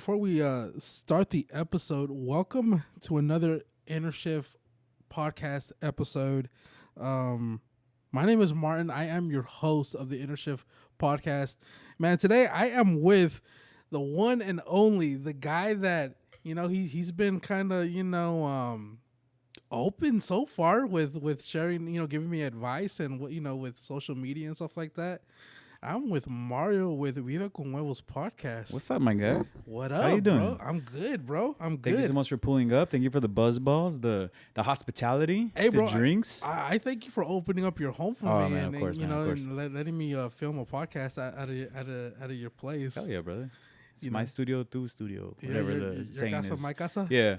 before we start the episode, welcome to another Inner Shift podcast episode. My name is Martin. I am your host of the Inner Shift podcast. Man, today I am with the one and only, the guy that, he's been kind of, open so far with sharing, giving me advice and what, with social media and stuff like that. I'm with Mario with Viva con Huevos podcast. What's up, my guy? What up, How you doing? bro? I'm good, bro. I'm good. Thank you so much for pulling up. Thank you for the buzz balls, the hospitality, Hey, bro, the drinks. I thank you for opening up your home for Oh, me man, and, of course, and, man, of course. and letting me film a podcast out of your place. Hell yeah, brother. It's You my know. studio, tu studio, Yeah, whatever your the saying casa, is. my casa. Yeah.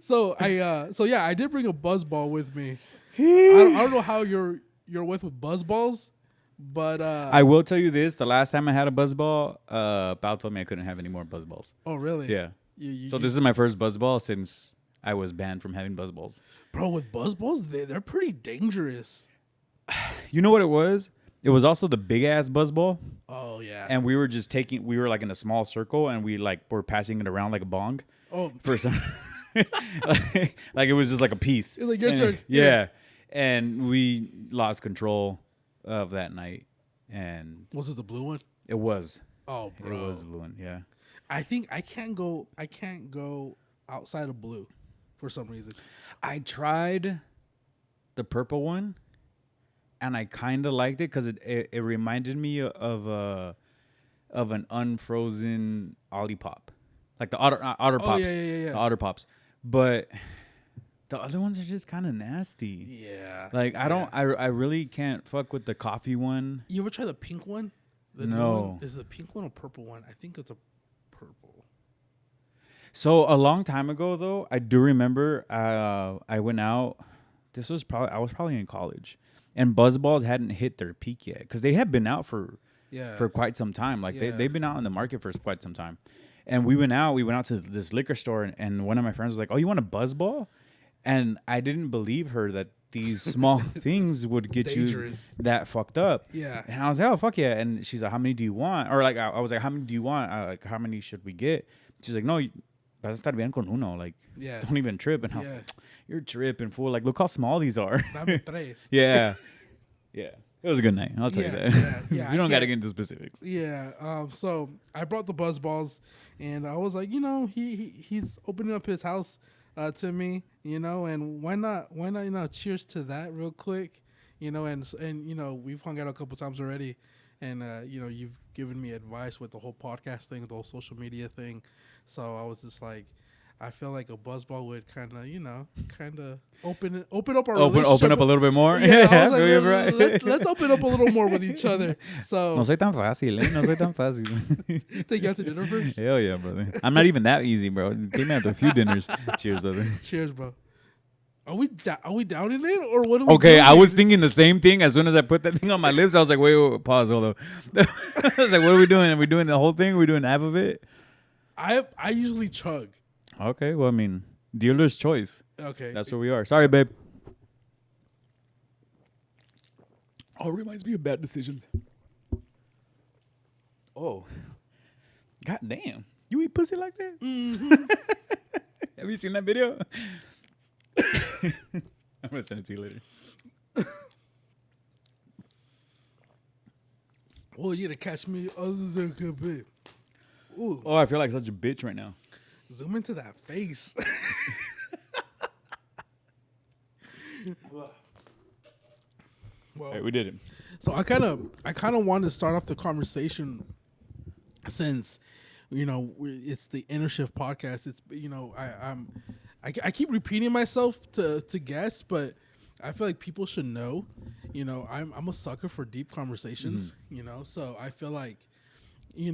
So I did bring a buzz ball with me. I don't know how you're with buzz balls, but I will tell you this. The last time I had a buzz ball, Pal told me I couldn't have any more buzz balls. oh really? Yeah. You, So this is my first buzz ball since I was banned from having buzz balls. bro, with buzz balls, they're pretty dangerous. You know what it was? It was also the big ass buzz ball. Oh yeah. And we were we were like in a small circle and we like were passing it around like a bong. Oh, For some like it was just like a piece. It's like your And- turn. Yeah. Yeah. And we lost control of that night. And was it the blue one? it was. Oh, bro. It was the blue one, yeah. I think I can't go outside of blue for some reason. I tried the purple one and I kind of liked it because it reminded me of an unfrozen Olipop. Like the otter pops. Yeah. The otter pops. But the other ones are just kind of nasty. Yeah. Like I really can't fuck with the coffee one. You ever try the pink one? The new No. one? Is it the pink one or purple one? I think it's a purple. So a long time ago though, I do remember I went out. I was probably in college, and Buzzballs hadn't hit their peak yet because they had been out for quite some time. Like Yeah. they've been out in the market for quite some time. And we went out to this liquor store, and one of my friends was like, "Oh, you want a Buzzball?" And I didn't believe her that these small things would get Dangerous. you that fucked up. Yeah. And I was like, "Oh, fuck yeah!" And she's like, "How many do you want?" Or like, I was like, "How many do you want? Like, how many should we get?" She's like, "No, vas a estar bien con uno. Like, Yeah. don't even trip." And I was Yeah. like, "You're tripping, fool. Like, look how small these are." Dame tres. Yeah. Yeah. It was a good night. I'll tell you Yeah, that. yeah, We I don't got to can't- get into specifics. Yeah. So I brought the buzz balls, and I was like, he's opening up his house to me, and why not, cheers to that real quick, and we've hung out a couple times already, and you've given me advice with the whole podcast thing, the whole social media thing, so I was just like, I feel like a buzzball would kind of open up our relationship. Open up a little bit more. Yeah, I was like, feel you, bro. let's open up a little more with each other. So No soy tan fácil, eh? No soy tan fácil. take you out to dinner first. Hell yeah, brother. I'm not even that easy, bro. Take me out to a few dinners. Cheers, brother. Cheers, bro. Are we downing it or what? Are we Okay, doing? I was thinking the same thing as soon as I put that thing on my lips. I was like, wait, pause, hold up. I was like, what are we doing? Are we doing the whole thing? Are we doing half of it? I usually chug. Okay, well, I mean, dealer's choice. Okay, That's where we are. Sorry, babe. Oh, it reminds me of bad decisions. Oh. God damn. You eat pussy like that? Mm-hmm. Have you seen that video? I'm going to send it to you later. Well, you gonna catch me other than good babe. Ooh, Oh, I feel like such a bitch right now. zoom into that face. Well, Hey, we did it. so I kind of want to start off the conversation since it's the Inner Shift podcast. It's I keep repeating myself to guests, but I feel like people should know. I'm a sucker for deep conversations. So I feel like we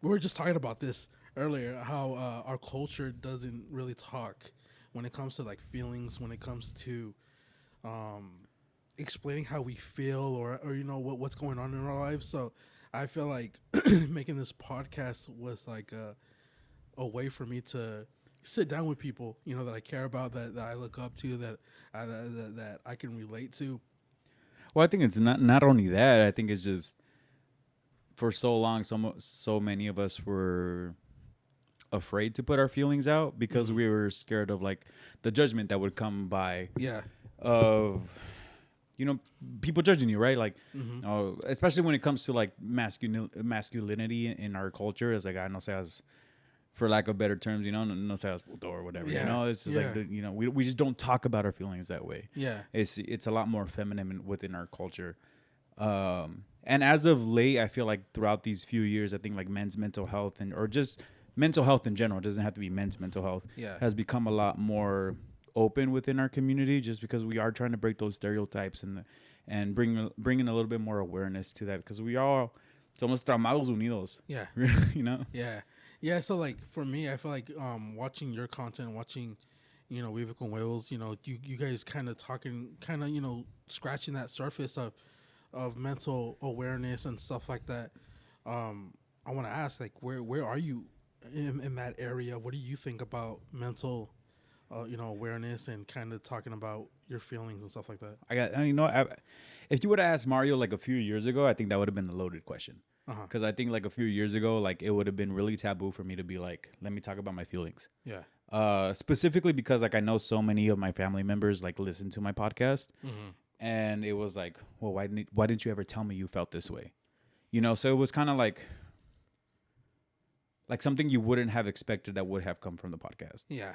were just talking about this earlier, how our culture doesn't really talk when it comes to like feelings, when it comes to explaining how we feel or what's going on in our lives. So I feel like making this podcast was like a way for me to sit down with people that I care about, that I look up to, that I can relate to. Well, I think it's not only that. I think it's just for so long, so many of us were afraid to put our feelings out because we were scared of like the judgment that would come by Yeah. of people judging you, right? Like, Mm-hmm. especially when it comes to like masculinity in our culture, as like I know, say as for lack of better terms, no seas puto or whatever. Yeah. It's just Yeah. like we just don't talk about our feelings that way. Yeah. It's a lot more feminine within our culture. And as of late, I feel like throughout these few years, I think like men's mental health or just mental health in general, it doesn't have to be men's mental health, Yeah. has become a lot more open within our community, just because we are trying to break those stereotypes and bring in a little bit more awareness to that, because we all somos traumados unidos. Yeah. Yeah. Yeah. So like for me, I feel like watching your content, watching, Vive con Huevos, you guys kind of talking, kind of, scratching that surface of mental awareness and stuff like that. I want to ask, like, where are you in that area? What do you think about mental, awareness and kind of talking about your feelings and stuff like that? If you would have asked Mario like a few years ago, I think that would have been a loaded question. Uh-huh. Because I think like a few years ago, like it would have been really taboo for me to be like, let me talk about my feelings. Yeah. Specifically because like I know so many of my family members like listen to my podcast, Mm-hmm. and it was like, well, why didn't you ever tell me you felt this way? So it was kind of like something you wouldn't have expected that would have come from the podcast. Yeah.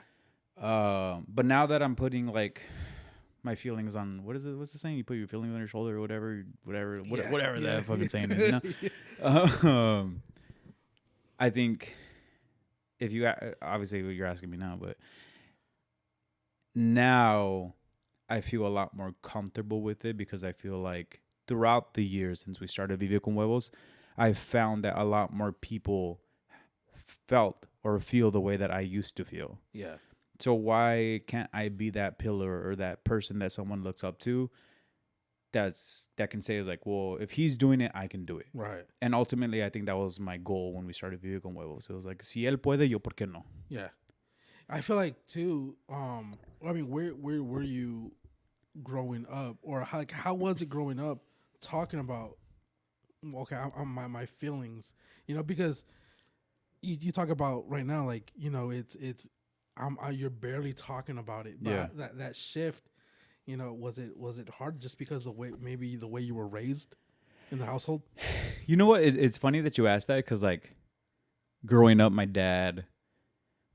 But now that I'm putting like my feelings on, what's the saying? You put your feelings on your shoulder or whatever Yeah. that fucking saying is, I think if you obviously you're asking me now, but now I feel a lot more comfortable with it, because I feel like throughout the years since we started Vive con Huevos, I've found that a lot more people felt or feel the way that I used to feel. Yeah. So why can't I be that pillar or that person that someone looks up to that can say is like, well, if he's doing it, I can do it. Right. And ultimately, I think that was my goal when we started Vive con Huevos. It was like, si él puede, yo por qué no? Yeah. I feel like too. I mean, where were you growing up, or how was it growing up talking about? Okay, I'm my feelings, because you talk about right now, like it's you're barely talking about it. But Yeah. that shift, was it hard just because maybe the way you were raised in the household? You know what? It's funny that you asked that, because like growing up, my dad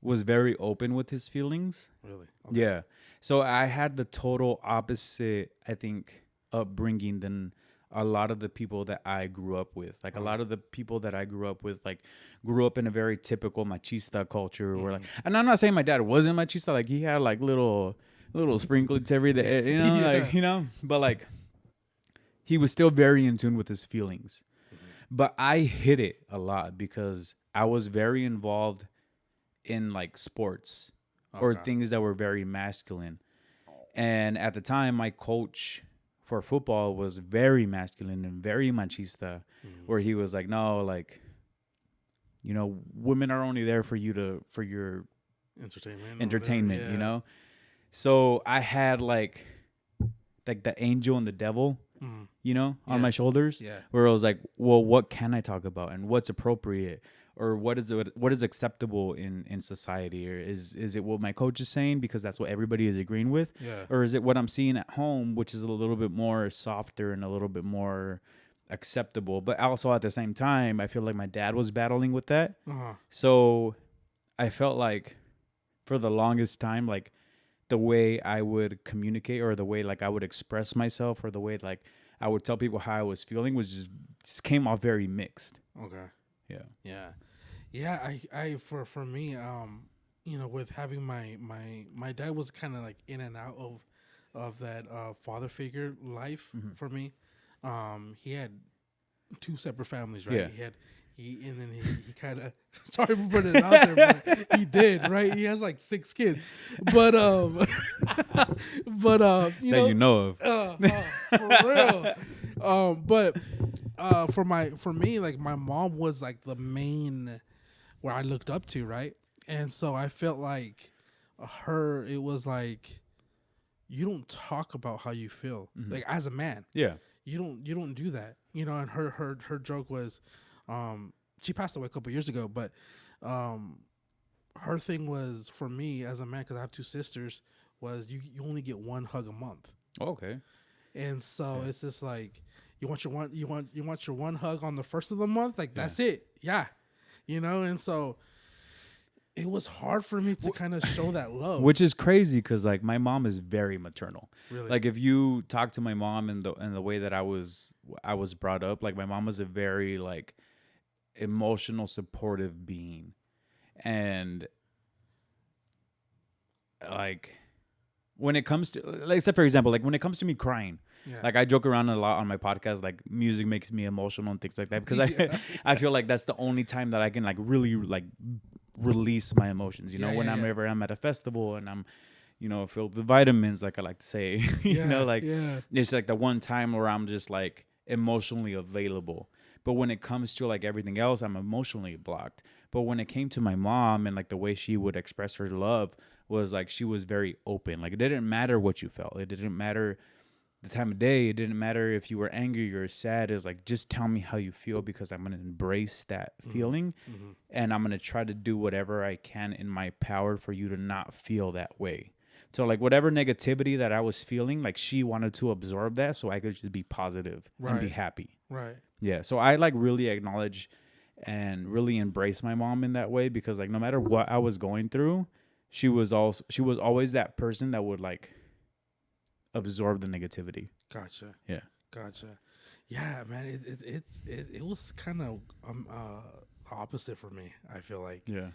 was very open with his feelings. Really? Okay. Yeah. So I had the total opposite, I think, upbringing than a lot of the people that I grew up with. Like a lot of the people that I grew up with, like grew up in a very typical machista culture. Where like, and I'm not saying my dad wasn't machista. Like he had like little sprinklets every day, Yeah. but like he was still very in tune with his feelings. But I hid it a lot because I was very involved in like sports or Okay. things that were very masculine. And at the time, my coach for football was very masculine and very machista, where he was like, no, like, women are only there for your entertainment, Yeah. So I had like the angel and the devil, Mm. on Yeah. my shoulders, Yeah. where I was like, well, what can I talk about and what's appropriate, or what is acceptable in society, or is it what my coach is saying because that's what everybody is agreeing with, Yeah. or is it what I'm seeing at home, which is a little bit more softer and a little bit more acceptable. But also at the same time, I feel like my dad was battling with that. Uh-huh. So I felt like for the longest time, like the way I would communicate or the way like I would express myself or the way like I would tell people how I was feeling was just came off very mixed. Okay. Yeah. Yeah. Yeah, I for me, with having my dad was kind of like in and out of that father figure life for me. He had two separate families, right? Yeah. And then he kind of sorry for putting it out there, but he did, right? He has like 6 kids, but You know of. for real. But for me, like my mom was like the main where I looked up to, right? And so I felt like it was like you don't talk about how you feel, like as a man. Yeah. You don't do that, and her joke was, She passed away a couple years ago, but her thing was for me as a man, because I have two sisters, was you only get one hug a month. Okay. And so it's just like you want your one hug on the first of the month, like that's it. Yeah. And so it was hard for me to kind of show that love. Which is crazy because like my mom is very maternal. Really? Like if you talk to my mom and the way that I was brought up, like my mom was a very like emotional, supportive being. And like when it comes to like, except for example, like when it comes to me crying, like I joke around a lot on my podcast, like music makes me emotional and things like that because I feel like that's the only time that I can like really like release my emotions. Whenever I'm at a festival and I'm filled with vitamins, like I like to say, it's like the one time where I'm just like emotionally available. But when it comes to like everything else, I'm emotionally blocked. But when it came to my mom and like the way she would express her love was like she was very open. Like it didn't matter what you felt. It didn't matter the time of day. It didn't matter if you were angry or sad. It's like, just tell me how you feel because I'm going to embrace that feeling. And I'm going to try to do whatever I can in my power for you to not feel that way. So like whatever negativity that I was feeling, like she wanted to absorb that so I could just be positive and be happy. Right. Yeah. So I like really acknowledge and really embrace my mom in that way because like no matter what I was going through, she was always that person that would like absorb the negativity. Gotcha. Yeah. Gotcha. Yeah, man. It was kind of opposite for me. I feel like. Yeah.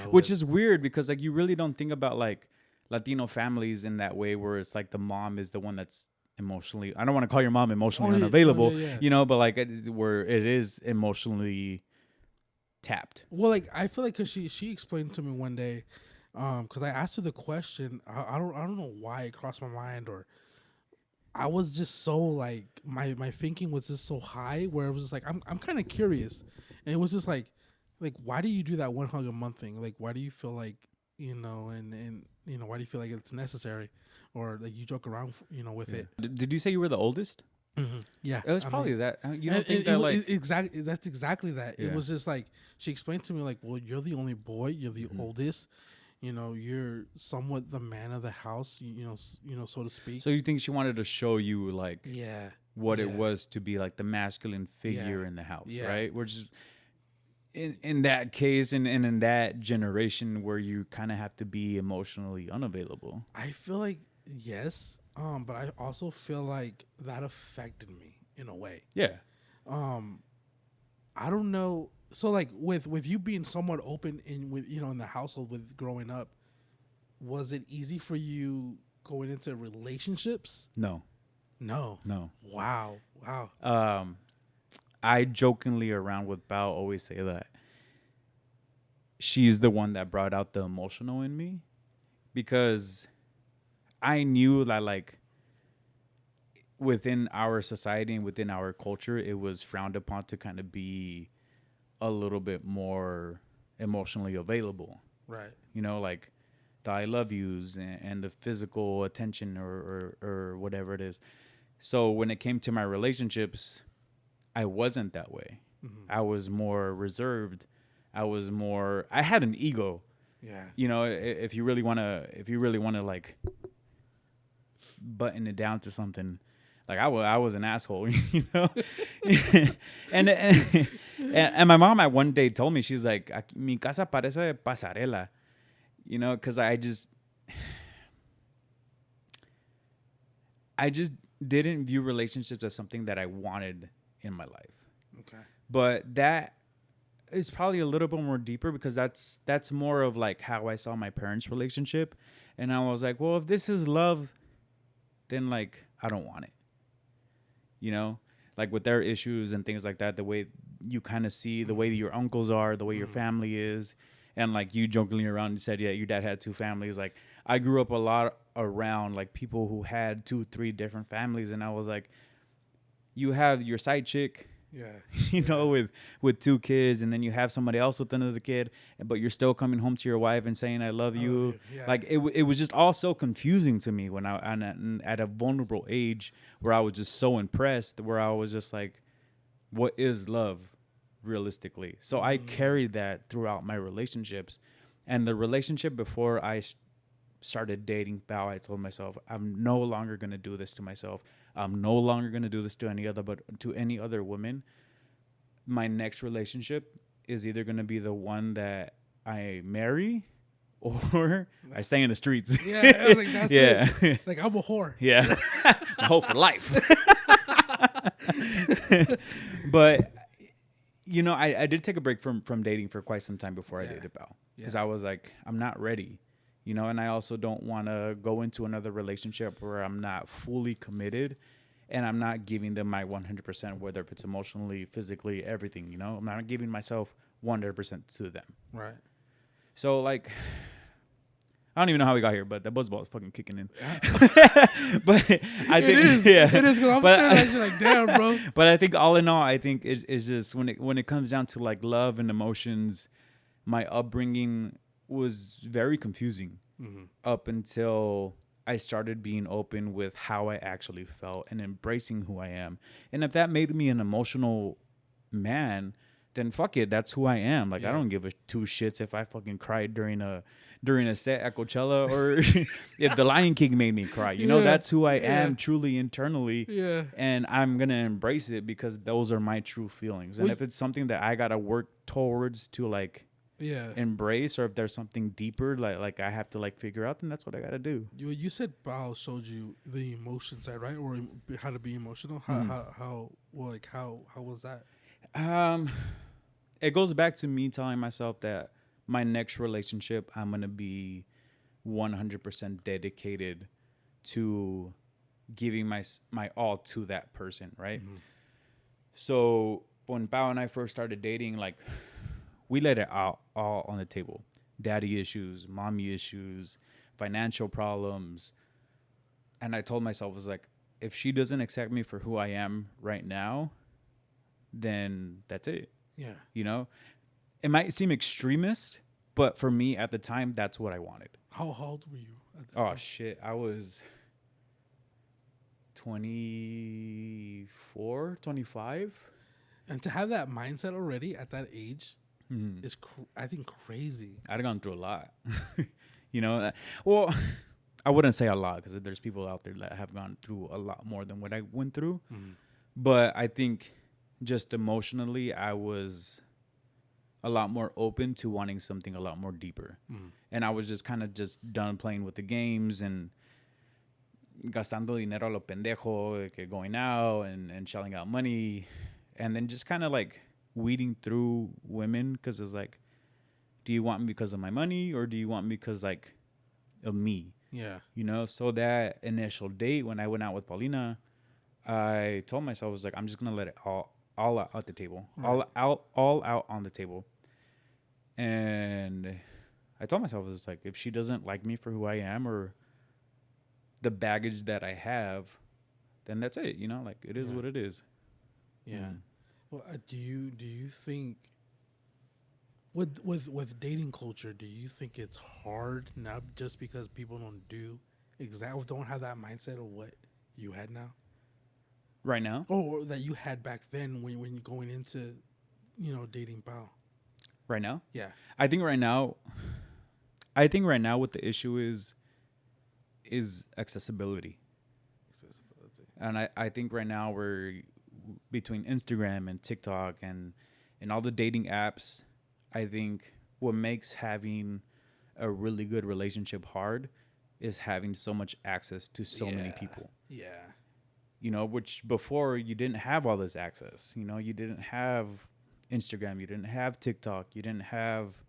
Which is weird because like you really don't think about like Latino families in that way where it's like the mom is the one that's emotionally. I don't want to call your mom emotionally unavailable, but like where it is emotionally tapped. Well, like I feel like because she explained to me one day, because I asked her the question. I don't know why it crossed my mind, or I was just so like my thinking was just so high where it was just like I'm kind of curious, and it was just like why do you do that one hug a month thing? Like why do you feel like and why do you feel like it's necessary, or like you joke around with it? Did you say you were the oldest? Mm-hmm. Yeah, it was probably that. You don't think that like exactly? That's exactly that. It was just like she explained to me like, well, you're the only boy, you're the oldest. You're somewhat the man of the house. So to speak. So you think she wanted to show you like what it was to be like the masculine figure in the house, right? Which is in that case and in that generation where you kind of have to be emotionally unavailable. I feel like yes. But I also feel like that affected me in a way. Yeah. I don't know. So like with you being somewhat open in the household with growing up, was it easy for you going into relationships? No. Wow. I jokingly around with Bao always say that she's the one that brought out the emotional in me because I knew that like within our society and within our culture, it was frowned upon to kind of be a little bit more emotionally available. Right. Like the I love yous and the physical attention or whatever it is. So when it came to my relationships, I wasn't that way. Mm-hmm. I was more reserved. I had an ego. Yeah. If you really want to like button it down to something, like I was an asshole, and my mom at one day told me, she was like, mi casa parece pasarela, because I just didn't view relationships as something that I wanted in my life. Okay. But that is probably a little bit more deeper because that's more of like how I saw my parents' relationship. And I was like, well, if this is love, then like I don't want it. Like with their issues and things like that, the way you kind of see the way your uncles are, the way your family is. And like you jokingly around and said, yeah, your dad had two families. Like I grew up a lot around like people who had 2-3 different families. And I was like, you have your side chick, with 2 kids, and then you have somebody else with another kid, but you're still coming home to your wife and saying, I love you. Yeah. Like it was just all so confusing to me when at a vulnerable age where I was just so impressed, where I was just like, what is love? realistically. So I carried that throughout my relationships. And the relationship before I started dating Bao, I told myself, I'm no longer going to do this to myself. I'm no longer going to do this to any other woman. My next relationship is either going to be the one that I marry or I stay in the streets. Yeah, I was like, that's it. Like, I'm a whore. Yeah. A hoe for life. But, you know, I did take a break from dating for quite some time before I dated Bao. Because I was like, I'm not ready. You know, and I also don't want to go into another relationship where I'm not fully committed and I'm not giving them my 100%, whether if it's emotionally, physically, everything, you know. I'm not giving myself 100% to them. Right. So, like, I don't even know how we got here, but the buzzball is fucking kicking in. But I think it is because I'm staring at you like, damn, bro. But I think all in all, I think is just when it comes down to like love and emotions, my upbringing was very confusing up until I started being open with how I actually felt and embracing who I am. And if that made me an emotional man, then fuck it, that's who I am. Like I don't give a two shits if I fucking cried during a set at Coachella or if the Lion King made me cry. You know, that's who I am truly internally. Yeah. And I'm gonna embrace it because those are my true feelings. And if it's something that I gotta work towards to like embrace, or if there's something deeper like I have to like figure out, then that's what I gotta do. You said Bao showed you the emotion side, right? Or how to be emotional. How was that? It goes back to me telling myself that my next relationship, I'm gonna be 100% dedicated to giving my all to that person, right? So when Bao and I first started dating, like we let it out all on the table. Daddy issues, mommy issues, financial problems. And I told myself, I was like, if she doesn't accept me for who I am right now, then that's it. Yeah. You know, it might seem extremist, but for me at the time, that's what I wanted. How old were you at this time? Shit. I was 24, 25. And to have that mindset already at that age is, I think, crazy. I'd gone through a lot. You know, well, I wouldn't say a lot because there's people out there that have gone through a lot more than what I went through. But I think just emotionally, I was a lot more open to wanting something a lot more deeper. And I was just kind of just done playing with the games and gastando dinero a lo pendejo, like going out and shelling out money. And then just kind of like weeding through women because it's like, do you want me because of my money or do you want me because like of me? Yeah. You know, so that initial date when I went out with Paulina, I told myself, I was like, I'm just going to let it all out at the table, all out on the table. And I told myself, it's like, if she doesn't like me for who I am or the baggage that I have, then that's it. You know, like it is what it is. Yeah. Well, do you think with dating culture, do you think it's hard now just because people don't have that mindset of what you had now? Right now? Or that you had back then when you're going into, dating Bao. Right now? Yeah. I think right now what the issue is accessibility. And I think right now we're between Instagram and TikTok and all the dating apps. I think what makes having a really good relationship hard is having so much access to so many people. Yeah. You know, which before you didn't have all this access. You know, you didn't have Instagram, you didn't have TikTok, you didn't have,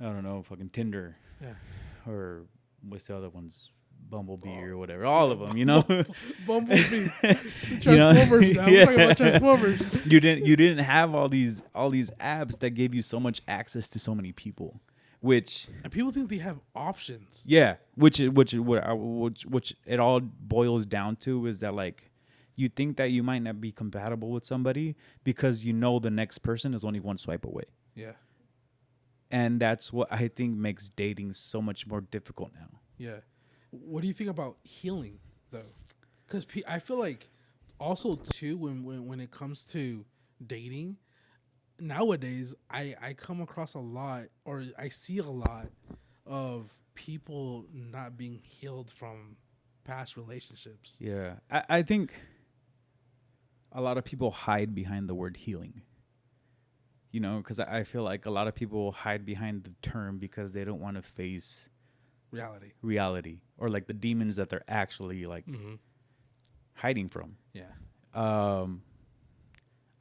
I don't know, fucking Tinder. Yeah. Or what's the other ones? Bumblebee or whatever. All of them, you know. Bumblebee. Transformers now. We're talking about Transformers. You didn't have all these apps that gave you so much access to so many people. And people think they have options. Yeah, which it all boils down to is that like you think that you might not be compatible with somebody because you know the next person is only one swipe away. Yeah. And that's what I think makes dating so much more difficult now. Yeah. What do you think about healing though? Because I feel like also too when it comes to dating, nowadays I come across a lot, or I see a lot of people not being healed from past relationships. Yeah. I think a lot of people hide behind the word healing. You know, because I feel like a lot of people hide behind the term because they don't want to face reality or like the demons that they're actually like hiding from. Yeah. Um,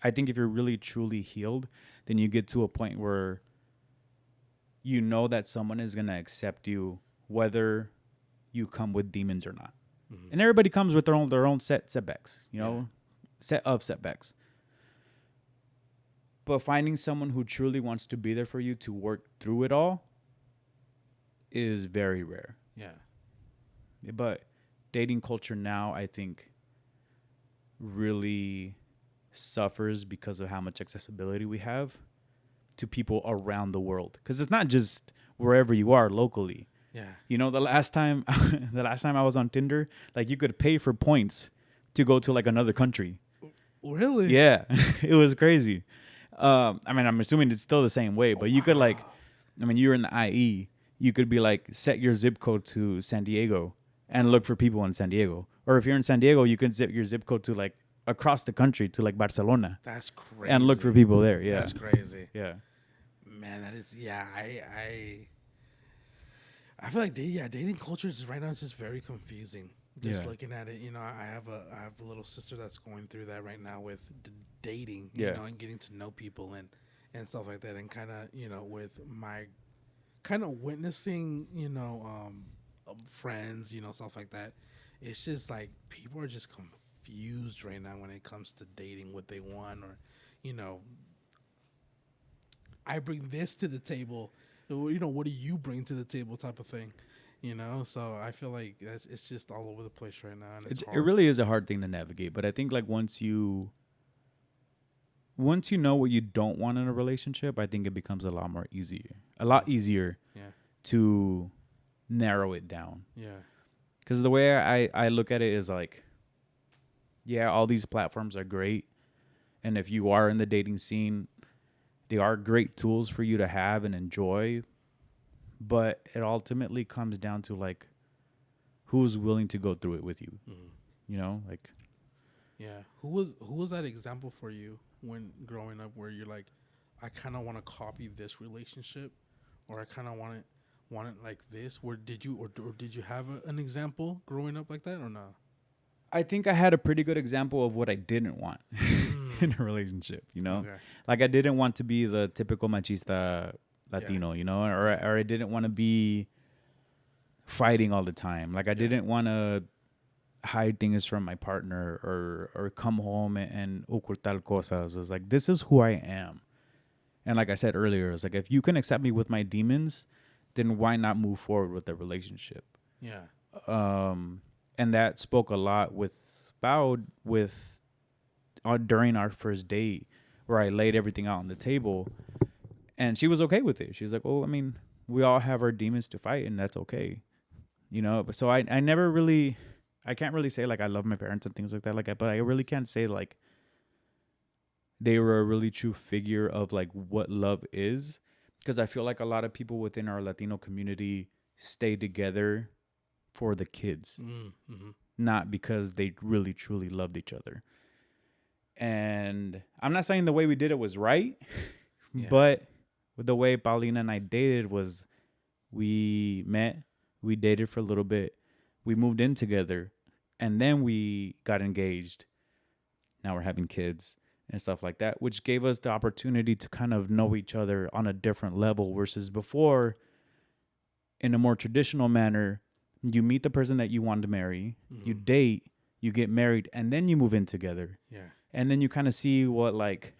I think if you're really truly healed, then you get to a point where you know that someone is going to accept you whether you come with demons or not. And everybody comes with their own setbacks, you know, set of setbacks. But finding someone who truly wants to be there for you to work through it all is very rare. Yeah. But dating culture now, I think, really suffers because of how much accessibility we have to people around the world. Because it's not just wherever you are locally. Yeah. You know, the last time I was on Tinder, like you could pay for points to go to like another country. Really? Yeah, it was crazy. I mean, I'm assuming it's still the same way, but you could like, I mean, you're in the IE, you could be like, set your zip code to San Diego and look for people in San Diego. Or if you're in San Diego, you can zip your zip code to like across the country to like Barcelona. That's crazy. And look for people there. Yeah. That's crazy. Yeah. Man, that is, yeah, I feel like dating culture is right now is just very confusing. Just looking at it, you know, I have a little sister that's going through that right now with dating, you know, and getting to know people and stuff like that, and kind of, you know, with my kind of witnessing, you know, friends, you know, stuff like that. It's just like people are just confused right now when it comes to dating, what they want, or, you know, I bring this to the table, you know, what do you bring to the table, type of thing. You know, so I feel like it's just all over the place right now. And it really is a hard thing to navigate. But I think like once you know what you don't want in a relationship, I think it becomes a lot easier to narrow it down. Yeah. Because the way I look at it is like, yeah, all these platforms are great. And if you are in the dating scene, they are great tools for you to have and enjoy. But it ultimately comes down to like who's willing to go through it with you. You know, like, yeah. Who was that example for you when growing up, where you're like, I kind of want to copy this relationship, or I kind of want it like this? Where did you or did you have an example growing up like that, or no? I think I had a pretty good example of what I didn't want in a relationship. You know, like I didn't want to be the typical machista Latino, you know, or I didn't want to be fighting all the time. Like I didn't want to hide things from my partner or come home and ocultar cosas. It was like, this is who I am. And like I said earlier, it's like, if you can accept me with my demons, then why not move forward with the relationship? Yeah. And that spoke a lot with Boud during our first date, where I laid everything out on the table. And she was okay with it. She was like, oh, I mean, we all have our demons to fight, and that's okay. You know, but so I never really, I can't really say like I love my parents and things like that. Like, but I really can't say like they were a really true figure of like what love is. Because I feel like a lot of people within our Latino community stay together for the kids, not because they really truly loved each other. And I'm not saying the way we did it was right, but the way Paulina and I dated was, we met, we dated for a little bit, we moved in together, and then we got engaged. Now we're having kids and stuff like that, which gave us the opportunity to kind of know each other on a different level, versus before, in a more traditional manner, you meet the person that you want to marry, you date, you get married, and then you move in together. Yeah. And then you kind of see what, like,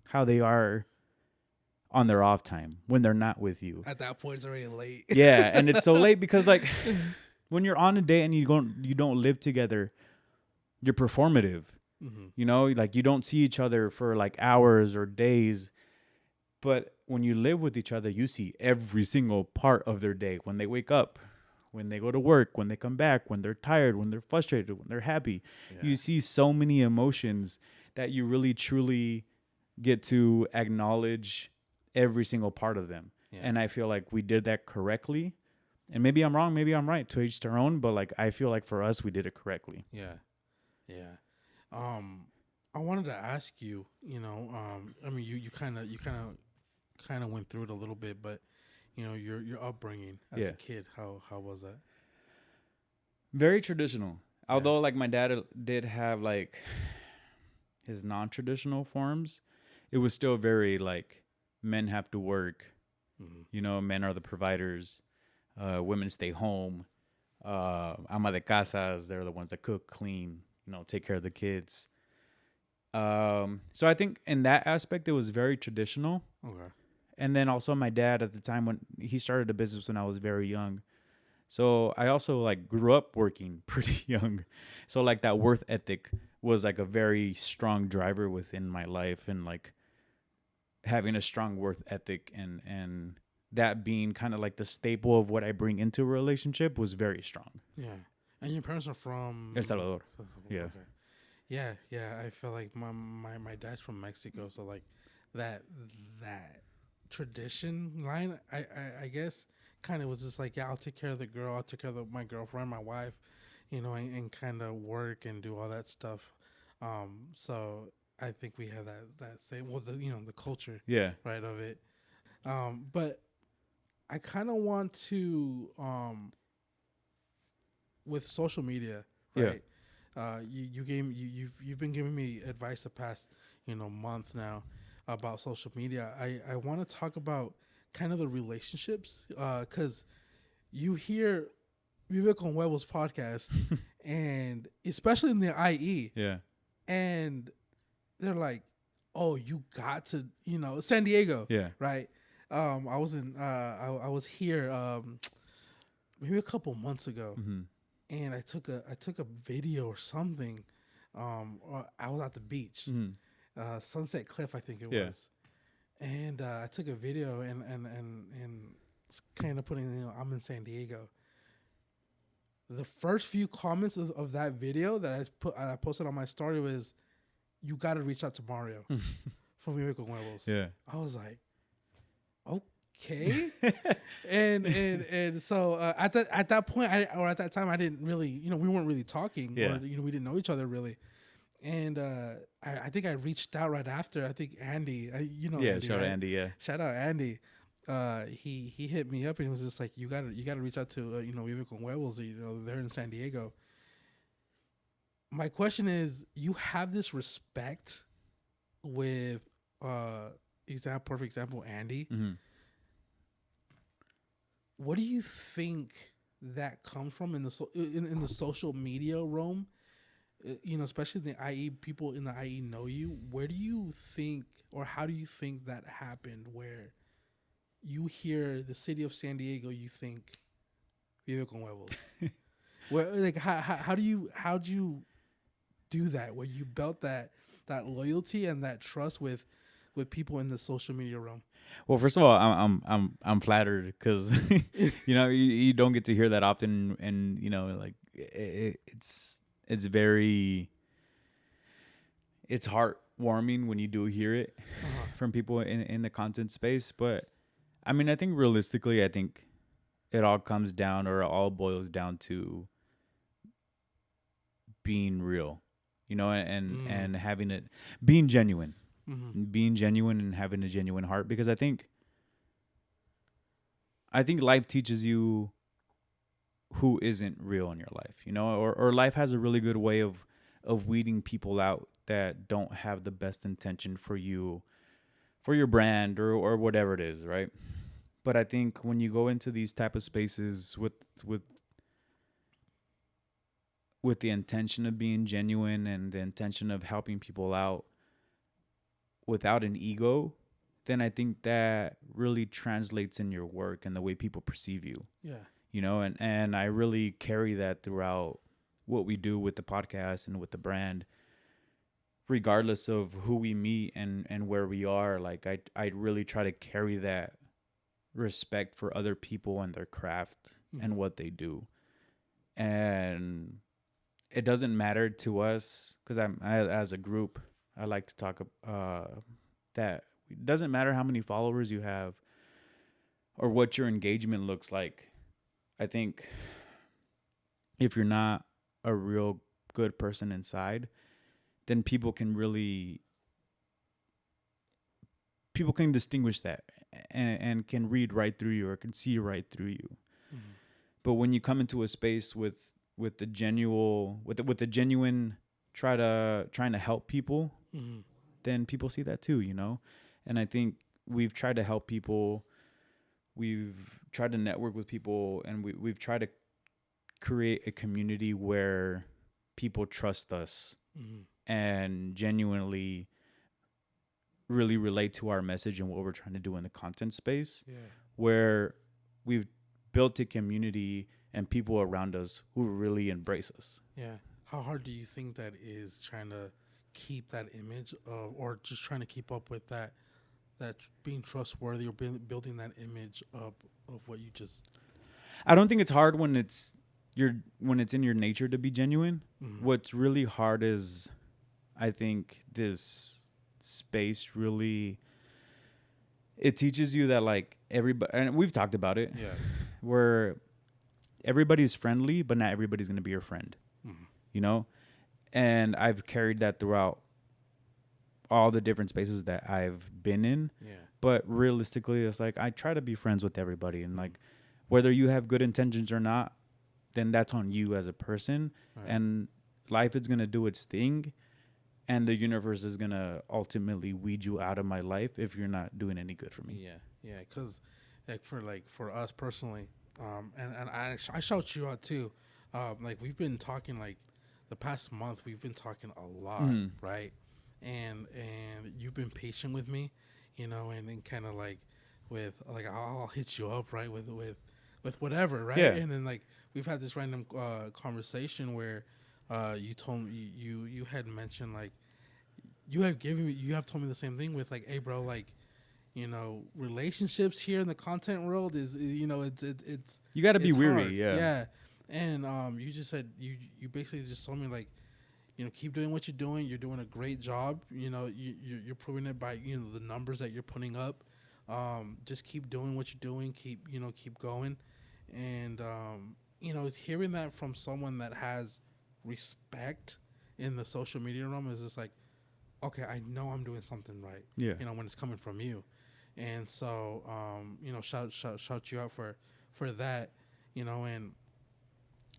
how they are on their off time when they're not with you. At that point, it's already late. Yeah, and it's so late because, like, when you're on a date and you don't live together, you're performative. You know, like, you don't see each other for like hours or days. But when you live with each other, you see every single part of their day. When they wake up, when they go to work, when they come back, when they're tired, when they're frustrated, when they're happy. You see so many emotions that you really truly get to acknowledge every single part of them. Yeah. And I feel like we did that correctly. And maybe I'm wrong, maybe I'm right, to each their own, but like I feel like for us we did it correctly. Yeah. Yeah. I wanted to ask you, I mean you kind of went through it a little bit, but your upbringing as a kid, how was that? Very traditional. Yeah. Although like my dad did have like his non-traditional forms, it was still very like men have to work. Mm-hmm. Men are the providers. Women stay home. Ama de casas, they're the ones that cook, clean, take care of the kids. So I think in that aspect, it was very traditional. Okay. And then also my dad at the time when he started a business when I was very young. So I also like grew up working pretty young. So like that worth ethic was like a very strong driver within my life, and like having a strong worth ethic and that being kind of like the staple of what I bring into a relationship was very strong. Yeah. And your parents are from El Salvador. Yeah. Okay. Yeah, yeah. I feel like my dad's from Mexico, so like that that tradition line, I guess, kind of was just like, yeah, I'll take care of the girl, I'll take care of my girlfriend, my wife, and kind of work and do all that stuff. So I think we have that same, well, the culture, Yeah. right, of it. But I kind of want to, with social media, Yeah. right? You've been giving me advice the past month now about social media. I want to talk about kind of the relationships, because you hear Vive con Huevos podcast, and especially in the IE, Yeah. and they're like, "Oh, you got to San Diego, Yeah. right?" I was here maybe a couple months ago, Mm-hmm. and I took a video or something. I was at the beach, Mm-hmm. Sunset Cliff, I think it Yeah. was, and I took a video and kind of putting I'm in San Diego. The first few comments of that video that I posted on my story was, "You got to reach out to Mario from Miracle Huevos." Yeah. I was like, okay. and so at that point, at that time, I didn't really, we weren't really talking, Yeah. or we didn't know each other really. And I think I reached out right after. I think Andy, Yeah. Andy, Shout out right? Andy. Yeah. Shout out Andy. He hit me up and he was just like, you gotta reach out to Vive con Huevos. They're in San Diego. My question is, you have this respect with perfect example, Andy. Mm-hmm. What do you think that comes from in the social media realm? Especially the IE, people in the IE know you. Where do you think, or how do you think that happened? Where you hear the city of San Diego, you think Vive con Huevos. Where like how'd you do that? Where you built that loyalty and that trust with people in the social media realm? Well, first of all, I'm flattered because you don't get to hear that often, and like it's very it's heartwarming when you do hear it from people in the content space. But I mean, I think realistically, I think it all comes down, or it all boils down to being real, and having it, being genuine, being genuine and having a genuine heart. Because I think life teaches you who isn't real in your life, or life has a really good way of weeding people out that don't have the best intention for you, for your brand, or whatever it is, right? But I think when you go into these type of spaces with the intention of being genuine and the intention of helping people out without an ego, then I think that really translates in your work and the way people perceive you. Yeah. And I really carry that throughout what we do with the podcast and with the brand, regardless of who we meet and where we are. Like I really try to carry that respect for other people and their craft and what they do. And it doesn't matter to us, because as a group, I like to talk that it doesn't matter how many followers you have or what your engagement looks like. I think if you're not a real good person inside, then people can distinguish that and can read right through you or can see right through you. Mm-hmm. But when you come into a space with the genuine trying to help people, Mm-hmm. then people see that too, you know? And I think we've tried to help people, we've tried to network with people, and we've tried to create a community where people trust us and genuinely really relate to our message and what we're trying to do in the content space, where we've built a community and people around us who really embrace us. Yeah. How hard do you think that is, trying to keep that image of, or just trying to keep up with that being trustworthy, or building that image up of what you just? I don't think it's hard when it's in your nature to be genuine. Mm-hmm. What's really hard is, I think, this space really, it teaches you that, like, everybody, and we've talked about it, where everybody's friendly, but not everybody's going to be your friend. Mm-hmm. You know? And I've carried that throughout all the different spaces that I've been in. Yeah. But realistically, it's like I try to be friends with everybody, and like whether you have good intentions or not, then that's on you as a person. Right. And life is going to do its thing, and the universe is going to ultimately weed you out of my life if you're not doing any good for me. Yeah. Yeah, cuz for us personally, and I shout you out too. Like, we've been talking, like, the past month, we've been talking a lot, right? And you've been patient with me, you know, and kind of like with, like, I'll hit you up, right, with whatever, right? Yeah. And then, like, we've had this random conversation where you told me, you had mentioned, like, you have told me the same thing with, like, hey bro, like, you know, relationships here in the content world is, you know, it's you got to be weary. Hard. Yeah. And you just said, you basically just told me, like, you know, keep doing what you're doing. You're doing a great job. You know, you're proving it by, you know, the numbers that you're putting up. Just keep doing what you're doing. Keep going. And you know, hearing that from someone that has respect in the social media realm is just like, okay, I know I'm doing something right. Yeah. You know, when it's coming from you. And so, you know, shout you out for that, you know, and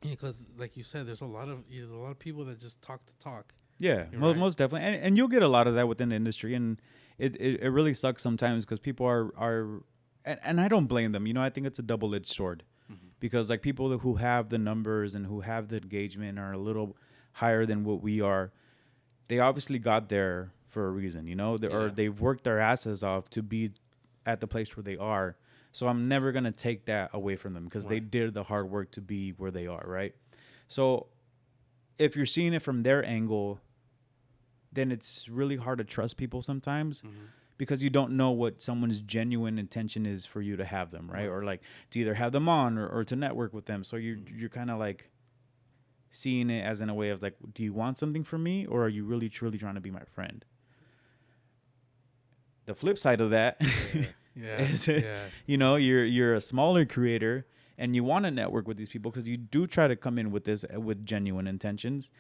because, like you said, there's a lot of people that just talk to talk. Yeah, most definitely, and you'll get a lot of that within the industry, and it really sucks sometimes because people are and I don't blame them. You know, I think it's a double-edged sword, because, like, people who have the numbers and who have the engagement are a little higher than what we are. They obviously got there for a reason, you know, or they've worked their asses off to be at the place where they are. So I'm never going to take that away from them because they did the hard work to be where they are, right? So if you're seeing it from their angle, then it's really hard to trust people sometimes, because you don't know what someone's genuine intention is for you to have them, right? Or, like, to either have them on or to network with them. So you're kind of like seeing it as in a way of, like, do you want something from me, or are you really truly trying to be my friend? The flip side of that is, you know, you're a smaller creator and you want to network with these people because you do try to come in with this with genuine intentions,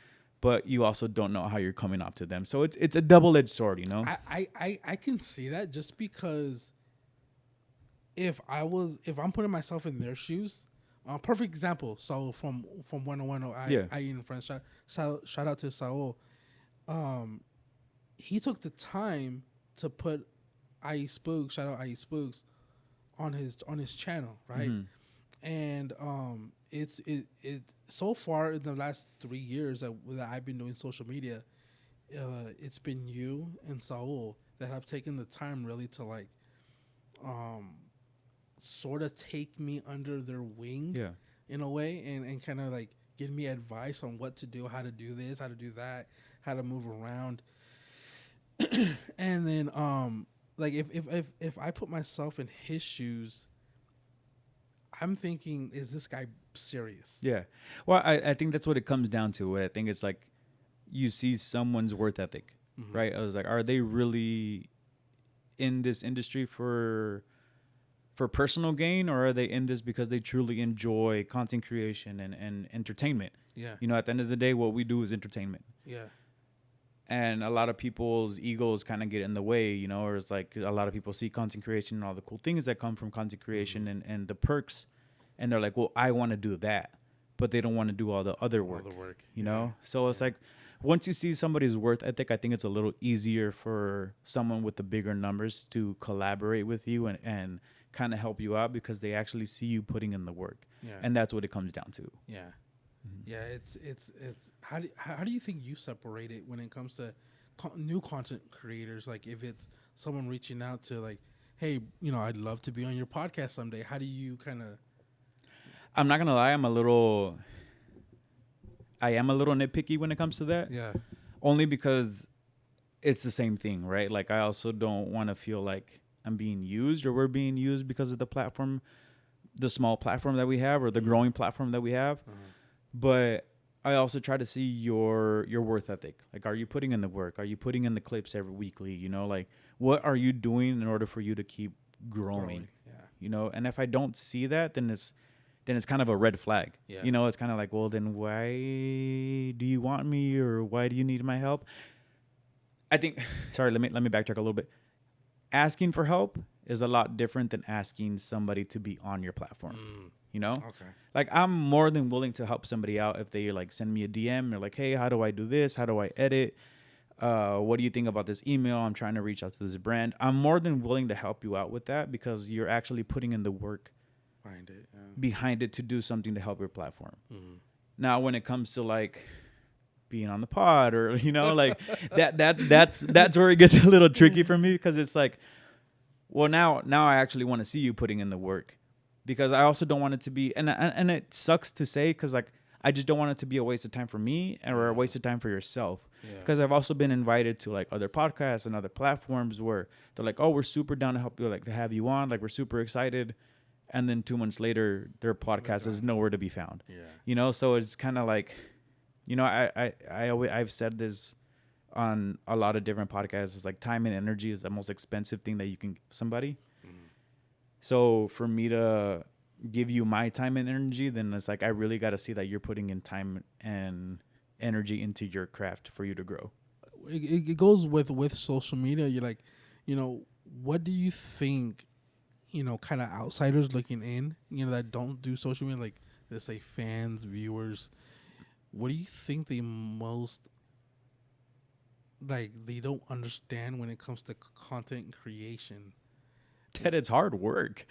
but you also don't know how you're coming off to them. So it's a double-edged sword, you know. I can see that, just because if I'm putting myself in their shoes, perfect example. So from 101, I in French, shout out to Saul. He took the time to put IE Spooks, shout out IE Spooks, on his channel, right? And it's so far in the last 3 years that I've been doing social media, it's been you and Saul that have taken the time really to, like, sort of take me under their wing, in a way, and kind of, like, give me advice on what to do, how to do this, how to do that, how to move around. And then like, if I put myself in his shoes, I'm thinking, is this guy serious? Yeah. Well, I think that's what it comes down to. I think it's like you see someone's work ethic, right? I was like, are they really in this industry for personal gain, or are they in this because they truly enjoy content creation and entertainment? Yeah. You know, at the end of the day, what we do is entertainment. Yeah. And a lot of people's egos kind of get in the way, you know, or it's like a lot of people see content creation and all the cool things that come from content creation and the perks. And they're like, well, I want to do that. But they don't want to do all the other work, you know? So it's like, once you see somebody's worth ethic, I think it's a little easier for someone with the bigger numbers to collaborate with you and kind of help you out because they actually see you putting in the work. Yeah. And that's what it comes down to. Yeah. Yeah, it's how do you think you separate it when it comes to new content creators? Like if it's someone reaching out to like, hey, you know, I'd love to be on your podcast someday. How do you kind of? I'm not gonna lie, I am a little nitpicky when it comes to that. Yeah. Only because it's the same thing, right? Like I also don't want to feel like I'm being used or we're being used because of the platform, the small platform that we have or the growing platform that we have. But I also try to see your worth ethic. Like, are you putting in the work? Are you putting in the clips every weekly? You know, like what are you doing in order for you to keep growing? Yeah. You know, and if I don't see that, then it's kind of a red flag. Yeah. You know, it's kind of like, well, then why do you want me or why do you need my help? I think, sorry, let me backtrack a little bit. Asking for help is a lot different than asking somebody to be on your platform. You know? Okay. Like I'm more than willing to help somebody out if they like send me a DM. They're like, hey, how do I do this? How do I edit? What do you think about this email? I'm trying to reach out to this brand. I'm more than willing to help you out with that because you're actually putting in the work behind it to do something to help your platform. Now, when it comes to like being on the pod or, you know, like that's where it gets a little tricky for me because it's like, well, now I actually want to see you putting in the work because I also don't want it to be, and it sucks to say because like, I just don't want it to be a waste of time for me or a waste of time for yourself. Because I've also been invited to like other podcasts and other platforms where they're like, oh, we're super down to help you, like to have you on. Like, we're super excited. And then 2 months later, their podcast is nowhere to be found. Yeah. You know, so it's kind of like, you know, I've said this on a lot of different podcasts. It's like time and energy is the most expensive thing that you can give somebody. So for me to give you my time and energy, then it's like I really got to see that you're putting in time and energy into your craft for you to grow. It goes with social media. You're like, you know, what do you think, you know, kind of outsiders looking in, you know, that don't do social media, like let's say fans, viewers, what do you think they most like they don't understand when it comes to content creation? That it's hard work.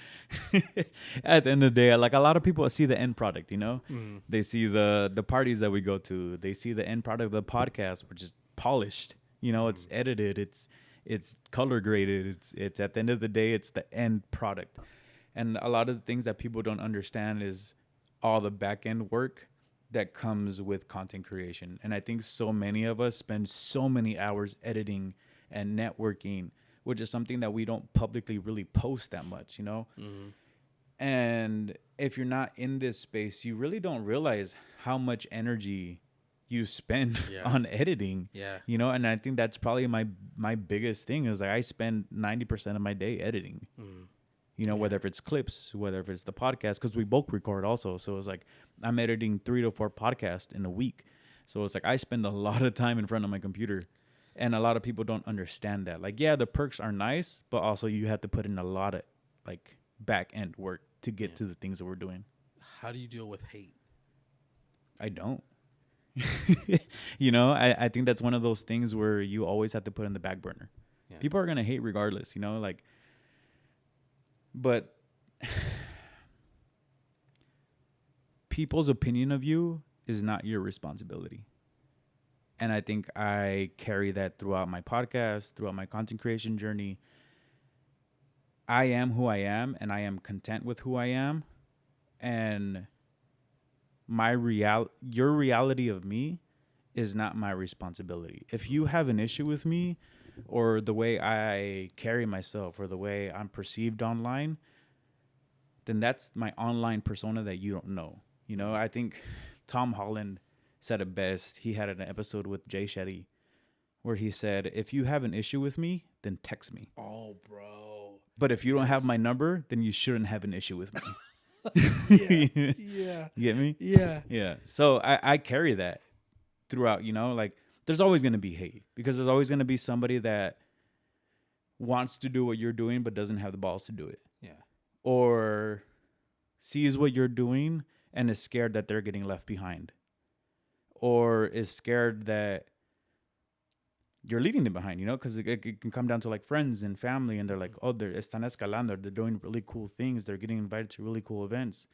At the end of the day, like a lot of people see the end product, you know, they see the parties that we go to, they see the end product of the podcast, which is polished, you know, it's edited, it's color graded, it's at the end of the day, it's the end product. And a lot of the things that people don't understand is all the back end work that comes with content creation. And I think so many of us spend so many hours editing and networking, which is something that we don't publicly really post that much, you know? And if you're not in this space, you really don't realize how much energy you spend on editing, you know? And I think that's probably my biggest thing is like I spend 90% of my day editing, you know, whether if it's clips, whether if it's the podcast, because we both record also. So it's like I'm editing 3 to 4 podcasts in a week. So it's like I spend a lot of time in front of my computer. And a lot of people don't understand that. Like, yeah, the perks are nice, but also you have to put in a lot of like back end work to get to the things that we're doing. How do you deal with hate? I don't. You know, I think that's one of those things where you always have to put in the back burner. Yeah. People are going to hate regardless, you know, like, but people's opinion of you is not your responsibility. And I think I carry that throughout my podcast, throughout my content creation journey. I am who I am, and I am content with who I am. And your reality of me is not my responsibility. If you have an issue with me or the way I carry myself or the way I'm perceived online, then that's my online persona that you don't know. You know, I think Tom Holland said it best. He had an episode with Jay Shetty where he said, if you have an issue with me, then text me. Oh, bro. But if you don't have my Yes. number, then you shouldn't have an issue with me. Yeah. Yeah. You get me? Yeah. Yeah. So I carry that throughout, like there's always going to be hate because there's always going to be somebody that wants to do what you're doing but doesn't have the balls to do it. Yeah. Or sees what you're doing and is scared that they're getting left behind. Or is scared that you're leaving them behind, because it can come down to like friends and family, and they're like, oh, they're están escalando, they're doing really cool things, they're getting invited to really cool events,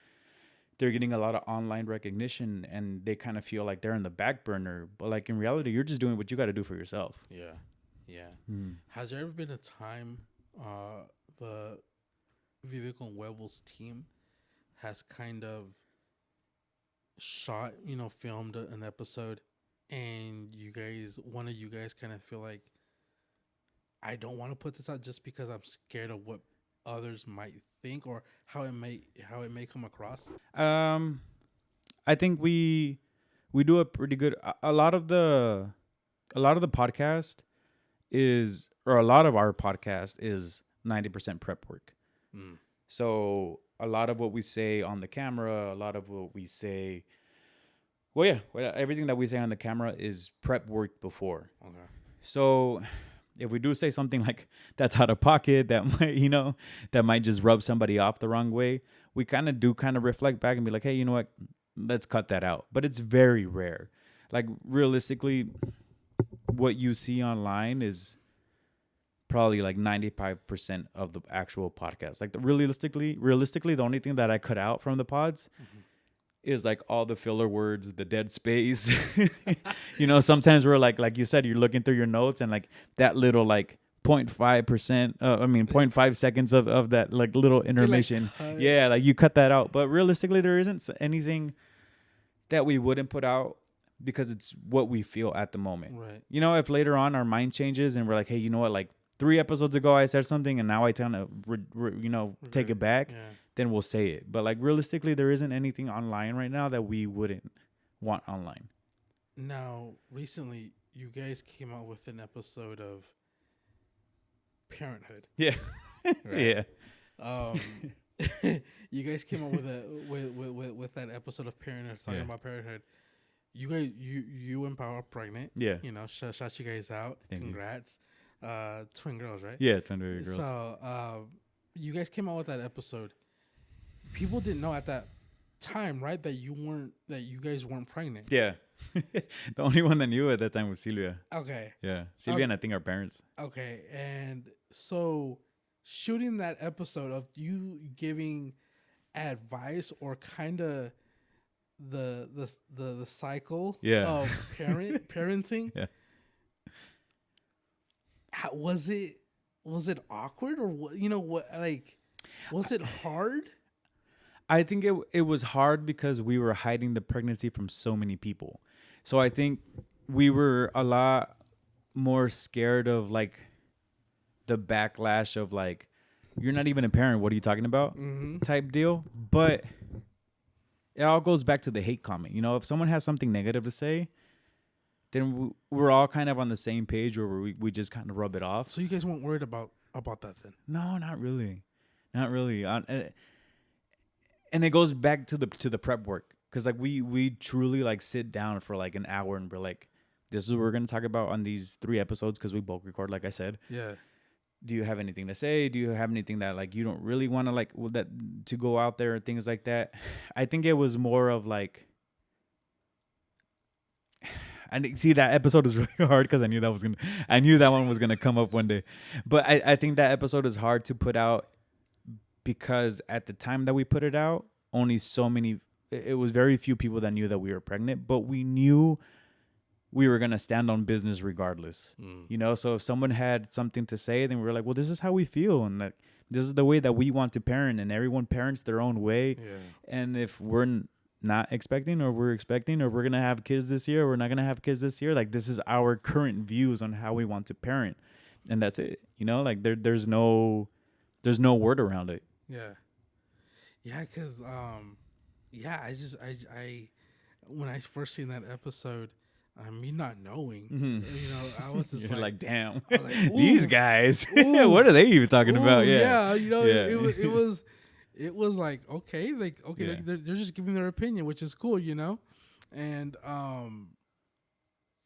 they're getting a lot of online recognition, and they kind of feel like they're in the back burner. But like in reality, you're just doing what you got to do for yourself. Yeah. Yeah. Has there ever been a time the Vive con Huevos team has kind of shot, filmed an episode, and one of you guys kind of feel like, I don't want to put this out just because I'm scared of what others might think or how it may come across? I think we do a pretty good. A lot of the podcast is, or a lot of our podcast is 90% prep work. So a lot of what we say on the camera, a lot of what we say, everything that we say on the camera is prep work before. Okay. So if we do say something like that's out of pocket, that might, that might just rub somebody off the wrong way, we kind of reflect back and be like, hey, you know what? Let's cut that out. But it's very rare. Like realistically, what you see online is probably like 95% of the actual podcast. Like realistically, the only thing that I cut out from the pods is like all the filler words, the dead space. Sometimes we're like you said, you're looking through your notes and like that little like 0.5%, 0.5 seconds of that like little intermission. Like you cut that out. But realistically, there isn't anything that we wouldn't put out because it's what we feel at the moment. Right. If later on our mind changes and we're like, hey, you know what, like 3 episodes ago I said something and now I tend to, take it back, then we'll say it. But like realistically, there isn't anything online right now that we wouldn't want online. Now, recently, you guys came out with an episode of Parenthood. Yeah. Right? Yeah. You guys came up with that episode of Parenthood, talking about parenthood. You guys, you and Power are pregnant. Yeah. Shout you guys out. Thank Congrats. Twin girls, right? Yeah, twin girls. So, you guys came out with that episode. People didn't know at that time, right, that you guys weren't pregnant. Yeah. The only one that knew at that time was Silvia. Okay. Yeah. Silvia and I think our parents. Okay. And so shooting that episode of you giving advice or kind of the cycle of parenting. Yeah. Was it awkward or what was it hard? I think it was hard because we were hiding the pregnancy from so many people. So I think we were a lot more scared of like the backlash of like, you're not even a parent, what are you talking about? Type deal. But it all goes back to the hate comment. If someone has something negative to say, then we're all kind of on the same page where we just kind of rub it off. So you guys weren't worried about that then? No, not really. Not really. And it goes back to the prep work. Because like we truly like sit down for like an hour and we're like, this is what we're going to talk about on these 3 episodes because we bulk record, like I said. Yeah. Do you have anything to say? Do you have anything that like you don't really want to like that to go out there and things like that? I think it was more of like, and see, that episode is really hard because I knew that one was gonna come up one day. But I think that episode is hard to put out because at the time that we put it out, it was very few people that knew that we were pregnant, but we knew we were going to stand on business regardless. So if someone had something to say, then we were like, well, this is how we feel. And that this is the way that we want to parent, and everyone parents their own way. Yeah. And if we're not expecting, or we're expecting, or we're going to have kids this year, or we're not going to have kids this year, like this is our current views on how we want to parent. And that's it. Like there's no word around it. Yeah. Yeah. Cause, I when I first seen that episode, Me not knowing, I was just You're like, damn, I was like, these oof, guys. oof, What are they even talking about? ooh, Yeah, yeah, yeah, it was like okay, yeah. they're just giving their opinion, which is cool, and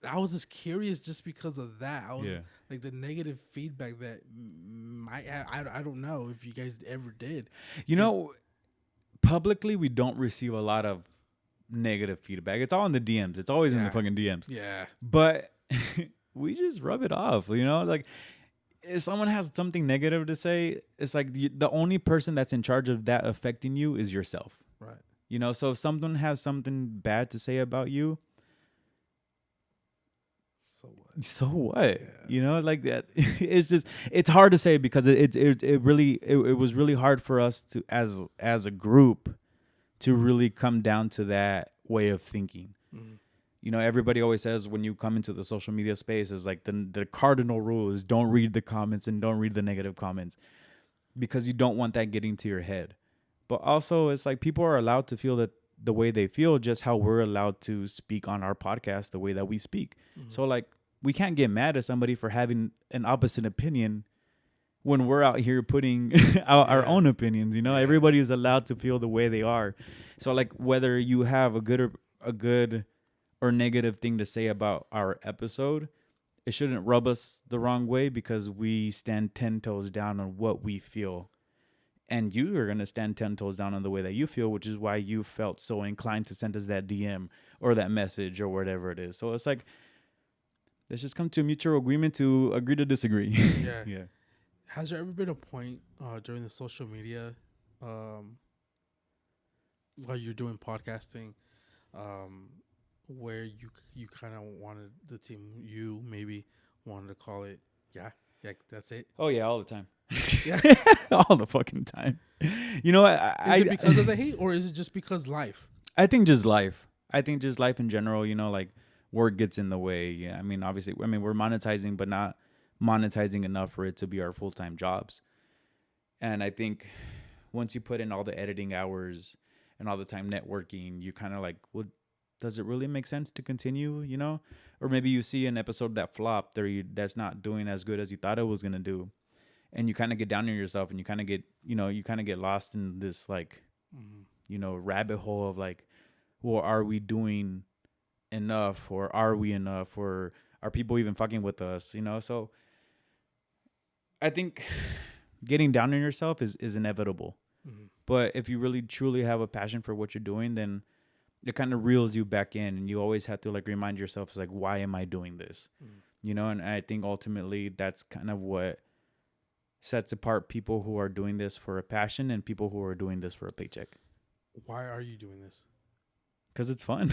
I was just curious just because of that. I was Yeah. like the negative feedback that might have, I don't know if you guys ever did. You And know, publicly we don't receive a lot of negative feedback. It's all in the DMs. It's always in the yeah, fucking DMs. yeah, But we just rub it off, like if someone has something negative to say, it's like the only person that's in charge of that affecting you is yourself. right. So if someone has something bad to say about you, So what? so what? Yeah, Like that. It's hard to say because it was really hard for us to as a group to really come down to that way of thinking. mm, Everybody always says when you come into the social media space is like the cardinal rule is don't read the comments and don't read the negative comments because you don't want that getting to your head. But also it's like people are allowed to feel that the way they feel, just how we're allowed to speak on our podcast the way that we speak. So like we can't get mad at somebody for having an opposite opinion when we're out here putting out our Yeah. own opinions. Yeah. Everybody is allowed to feel the way they are. So like whether you have a good or negative thing to say about our episode, it shouldn't rub us the wrong way because we stand 10 toes down on what we feel. And you are going to stand 10 toes down on the way that you feel, which is why you felt so inclined to send us that DM or that message or whatever it is. So it's like, let's just come to a mutual agreement to agree to disagree. Yeah. Yeah. Has there ever been a point during the social media while you're doing podcasting where you kind of wanted the team, you maybe wanted to call it, yeah, that's it? Oh, yeah, all the time. Yeah. All the fucking time. Is it because of the hate or is it just because life? I think just life. I think just life in general, like work gets in the way. Yeah. Obviously, we're monetizing, but not monetizing enough for it to be our full-time jobs. And I think once you put in all the editing hours and all the time networking, you kind of like, well, does it really make sense to continue, Or maybe you see an episode that flopped or that's not doing as good as you thought it was going to do. And you kind of get down on yourself and you kind of get, you kind of get lost in this like, rabbit hole of like, well, are we doing enough or are we enough or are people even fucking with us, So I think getting down on yourself is inevitable. Mm-hmm. But if you really truly have a passion for what you're doing, then it kind of reels you back in and you always have to like remind yourself, it's like, why am I doing this? And I think ultimately that's kind of what sets apart people who are doing this for a passion and people who are doing this for a paycheck. Why are you doing this? Because it's fun.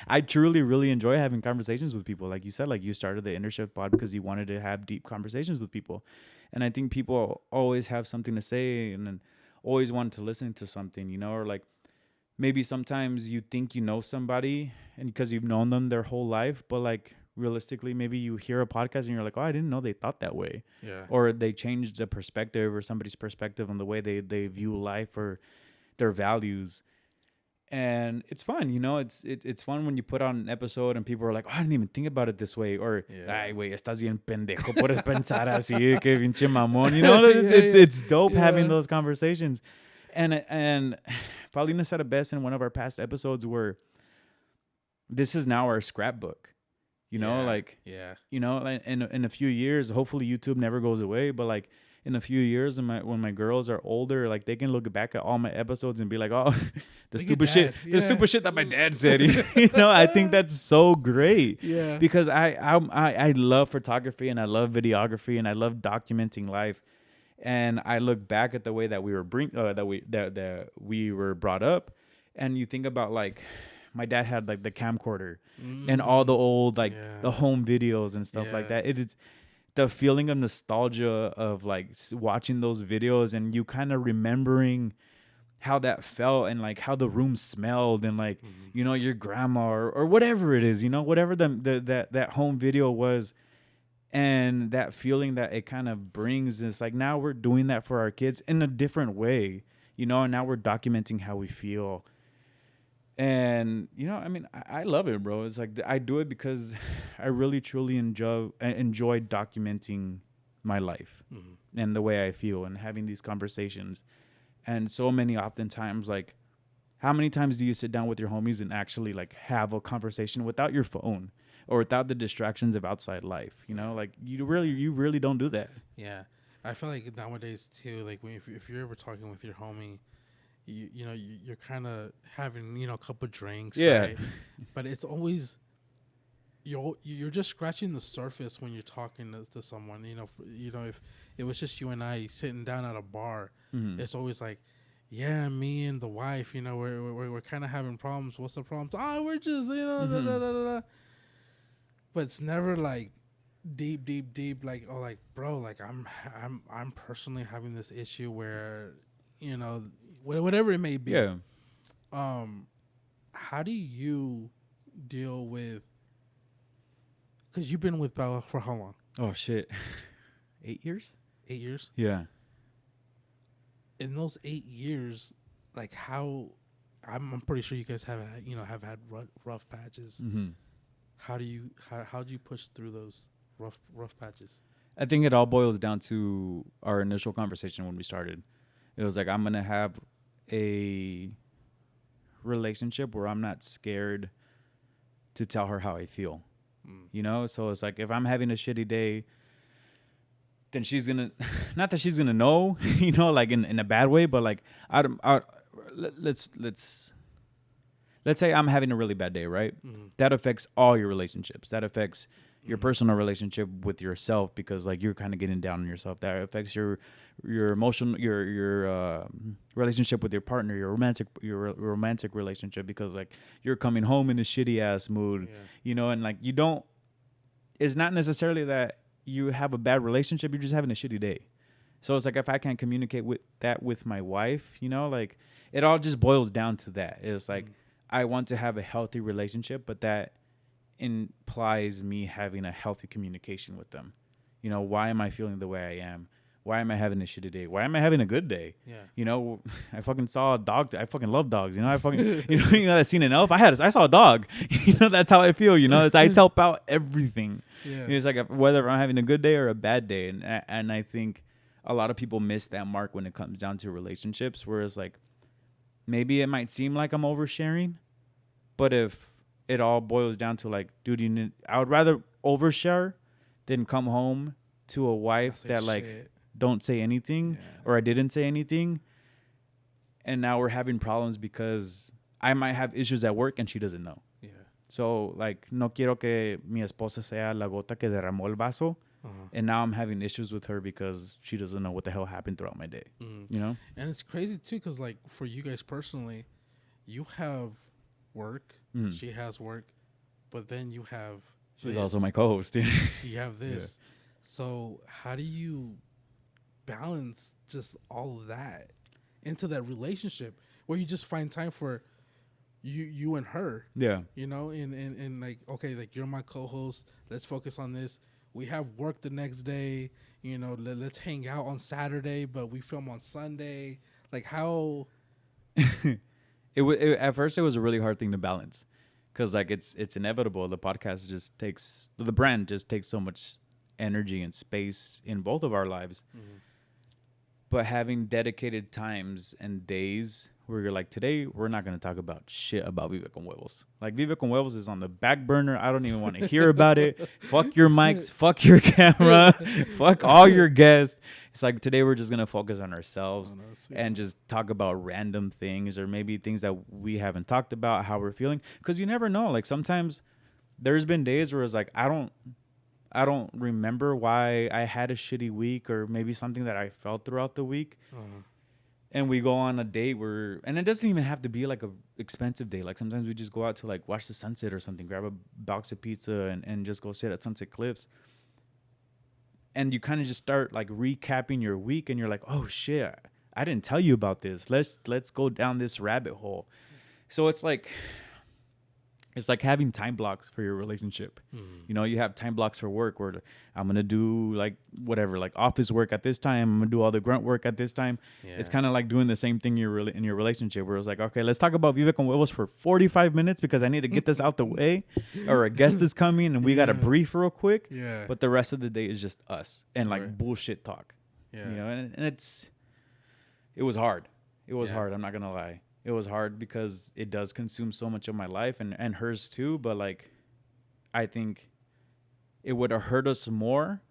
I truly really enjoy having conversations with people. Like you said, like you started the Inner Shift Pod because you wanted to have deep conversations with people. And I think people always have something to say and then always want to listen to something, or like maybe sometimes you think you know somebody and because you've known them their whole life, but like realistically, maybe you hear a podcast and you're like, oh, I didn't know they thought that way. Yeah. Or they changed the perspective or somebody's perspective on the way they view life or their values. And it's fun, it's fun when you put on an episode and people are like, oh, I didn't even think about it this way. Or, ay, güey, estás bien pendejo por pensar así, que pinche mamón. It's dope having those conversations. And Paulina said it best in one of our past episodes where this is now our scrapbook. In a few years, hopefully YouTube never goes away, but like in a few years when my girls are older, like they can look back at all my episodes and be like, oh, the stupid shit that my dad said. I think that's so great. Yeah. Because I love photography and I love videography and I love documenting life. And I look back at the way that we were that we were brought up, and you think about like my dad had like the camcorder and all the old like the home videos and stuff like that. It is the feeling of nostalgia of like watching those videos and you kind of remembering how that felt and like how the room smelled and like your grandma or whatever it is, whatever that home video was. And that feeling that it kind of brings is like now we're doing that for our kids in a different way, and now we're documenting how we feel. And I mean, I love it, bro. It's like I do it because I really truly enjoy documenting my life and the way I feel and having these conversations. And so many oftentimes, like, how many times do you sit down with your homies and actually like have a conversation without your phone or without the distractions of outside life? Like you really don't do that. Yeah, I feel like nowadays too. Like if you're ever talking with your homie, you're kind of having a couple drinks, Yeah. right? But it's always you're just scratching the surface when you're talking to someone. If it was just you and I sitting down at a bar, it's always like, yeah, me and the wife, we're kind of having problems. What's the problem? Oh, we're just da, da, da, da, da. But it's never like deep, like, oh, like, bro, like I'm personally having this issue where, whatever it may be. Yeah. How do you deal with? Because you've been with Bella for how long? Oh shit. 8 years? 8 years. Yeah. In those 8 years, like I'm pretty sure you guys have had rough patches. How'd you push through those rough patches? I think it all boils down to our initial conversation when we started. It was like, I'm going to have a relationship where I'm not scared to tell her how I feel. So it's like, if I'm having a shitty day, then she's going to, not that she's going to know, like in a bad way, but like, let's say I'm having a really bad day, right? That affects all your relationships. That affects your personal relationship with yourself, because like you're kind of getting down on yourself. That affects your emotional, your relationship with your partner, your romantic relationship, because like you're coming home in a shitty ass mood, and like it's not necessarily that you have a bad relationship, you're just having a shitty day. So it's like, if I can't communicate with my wife, like it all just boils down to that. It's like, I want to have a healthy relationship, but that implies me having a healthy communication with them. Why am I feeling the way I am? Why am I having a shitty day? Why am I having a good day? Yeah. I fucking saw a dog. I fucking love dogs. I fucking, that scene in Elf. I saw a dog. That's how I feel. It's, I help out everything. Yeah. It's like, whether I'm having a good day or a bad day. And I think a lot of people miss that mark when it comes down to relationships, where it's like, maybe it might seem like I'm oversharing, but if it all boils down to like, dude, I would rather overshare than come home to a wife that like don't say anything, or I didn't say anything, and now we're having problems because I might have issues at work and she doesn't know. Yeah. So like, no quiero que mi esposa sea la gota que derramó el vaso. And now I'm having issues with her because she doesn't know what the hell happened throughout my day. And it's crazy too, because like, for you guys personally, you have work, she has work, but then you have she's also my co-host. you have this. Yeah. So how do you balance just all of that into that relationship where you just find time for you and her? Yeah. And like, okay, like, you're my co-host, let's focus on this. We have work the next day, let's hang out on Saturday, but we film on Sunday. Like, how? At first it was a really hard thing to balance, because like it's inevitable. The podcast the brand just takes so much energy and space in both of our lives. But having dedicated times and days where you're like, today we're not going to talk about shit about Vive con Huevos. Like, Vive con Huevos is on the back burner. I don't even want to hear about it. Fuck your mics. Fuck your camera. Fuck all your guests. It's like, today we're just going to focus on ourselves and just talk about random things, or maybe things that we haven't talked about, how we're feeling. Because you never know. Like, sometimes there's been days where it's like, I don't remember why I had a shitty week, or maybe something that I felt throughout the week. And we go on a date and it doesn't even have to be like a expensive date. Like, sometimes we just go out to like watch the sunset or something, grab a box of pizza and just go sit at Sunset Cliffs. And you kind of just start like recapping your week, and you're like, oh shit, I didn't tell you about this. Let's go down this rabbit hole. So it's like, It's like having time blocks for your relationship. You know, you have time blocks for work where I'm going to do like whatever, like office work at this time. I'm going to do all the grunt work at this time. Yeah. It's kind of like doing the same thing in your relationship where it's like, okay, let's talk about Vive con Huevos for 45 minutes because I need to get this out the way, or a guest is coming and we got to brief real quick. Yeah. But the rest of the day is just us and like Right. bullshit talk. Yeah. You know, and it was hard. It was Yeah. hard. I'm not going to lie. It was hard because it does consume so much of my life and hers too. But like, I think it would have hurt us more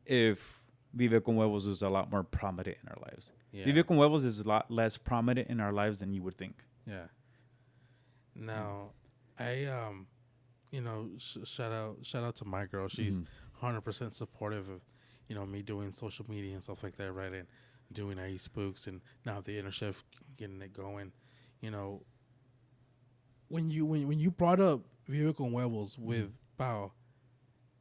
if Vive con Huevos was a lot more prominent in our lives. Yeah. Vive con Huevos is a lot less prominent in our lives than you would think. Yeah. Now, I you know, shout out to my girl. She's 100% supportive of, you know, me doing social media and stuff like that, right? And doing IE Spooks and now the Inner Chef getting it going. You know, when you brought up Vive con Huevos with Bao,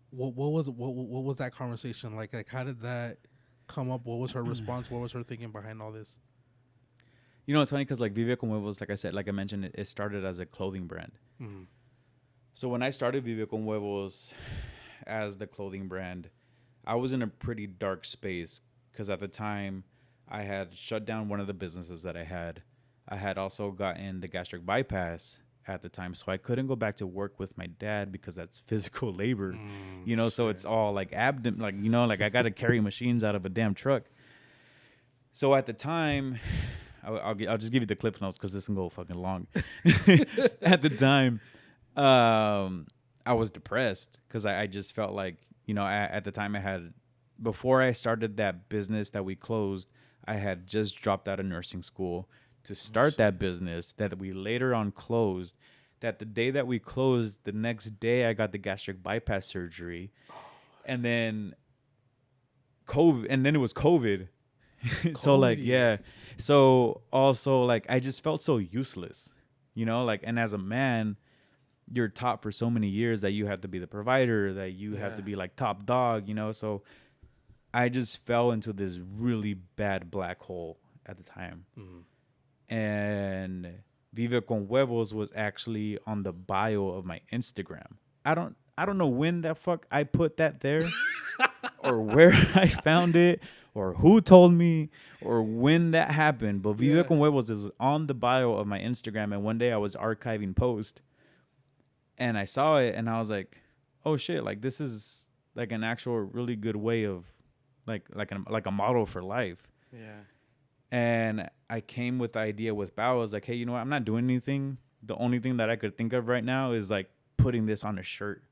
what was that conversation like? Like, how did that come up? What was her response? What was her thinking behind all this? You know, it's funny because like Vive con Huevos, like I said, like I mentioned, it started as a clothing brand. Mm-hmm. So when I started Vive con Huevos as the clothing brand, I was in a pretty dark space because at the time I had shut down one of the businesses that I had. I had also gotten the gastric bypass at the time, so I couldn't go back to work with my dad because that's physical labor, you know. So it's all like abdomen, like, you know, like I got to carry machines out of a damn truck. So at the time, I'll just give you the clip notes because this can go fucking long. At the time, I was depressed because I just felt like, you know, at the time I had, before I started that business that we closed, I had just dropped out of nursing school to start that business that we later on closed. That the day that we closed, the next day I got the gastric bypass surgery, and then COVID, and then it was COVID. So like, yeah. So also like I just felt so useless, you know, like, and as a man, you're taught for so many years that you have to be the provider, that you have to be like top dog, you know. So I just fell into this really bad black hole at the time. And Vive con Huevos was actually on the bio of my Instagram. I don't know when the fuck I put that there or where I found it or who told me or when that happened, but Vive con Huevos is on the bio of my Instagram. And one day I was archiving post and I saw it and I was like, oh shit, like this is like an actual really good way of like a model for life. Yeah. And I came with the idea with Bao. I was like, hey, you know what? I'm not doing anything. The only thing that I could think of right now is like putting this on a shirt.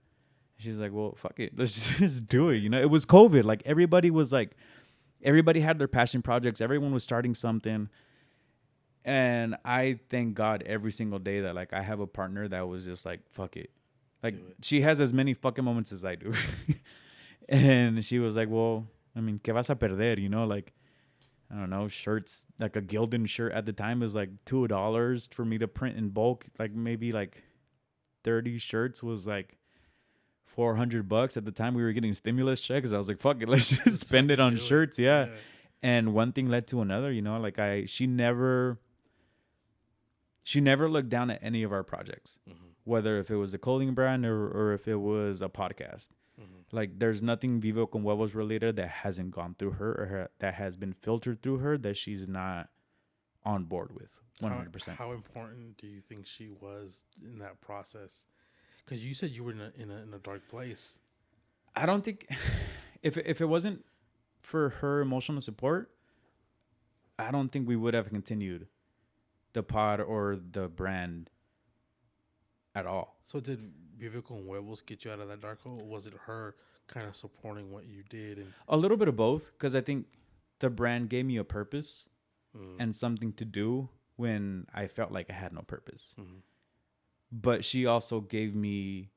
She's like, well, fuck it. Let's just do it. You know, it was COVID. Like everybody had their passion projects. Everyone was starting something. And I thank God every single day that like I have a partner that was just like, fuck it. Like she has as many fucking moments as I do. And she was like, well, I mean, ¿qué vas a perder? You know, like, I don't know, shirts, like a Gildan shirt at the time was like $2 for me to print in bulk. Like maybe like 30 shirts was like $400 at the time. We were getting stimulus checks. I was like, fuck it, let's just spend it on shirts. Yeah. And one thing led to another, you know, like she never looked down at any of our projects, whether if it was a clothing brand or if it was a podcast. Like there's nothing Vive con Huevos related that hasn't gone through her or that has been filtered through her that she's not on board with 100%. How important do you think she was in that process? Because you said you were in a dark place. I don't think if it wasn't for her emotional support, I don't think we would have continued the pod or the brand at all. So did Vive con Huevos get you out of that dark hole, or was it her kind of supporting what you did? And a little bit of both, because I think the brand gave me a purpose and something to do when I felt like I had no purpose. But she also gave me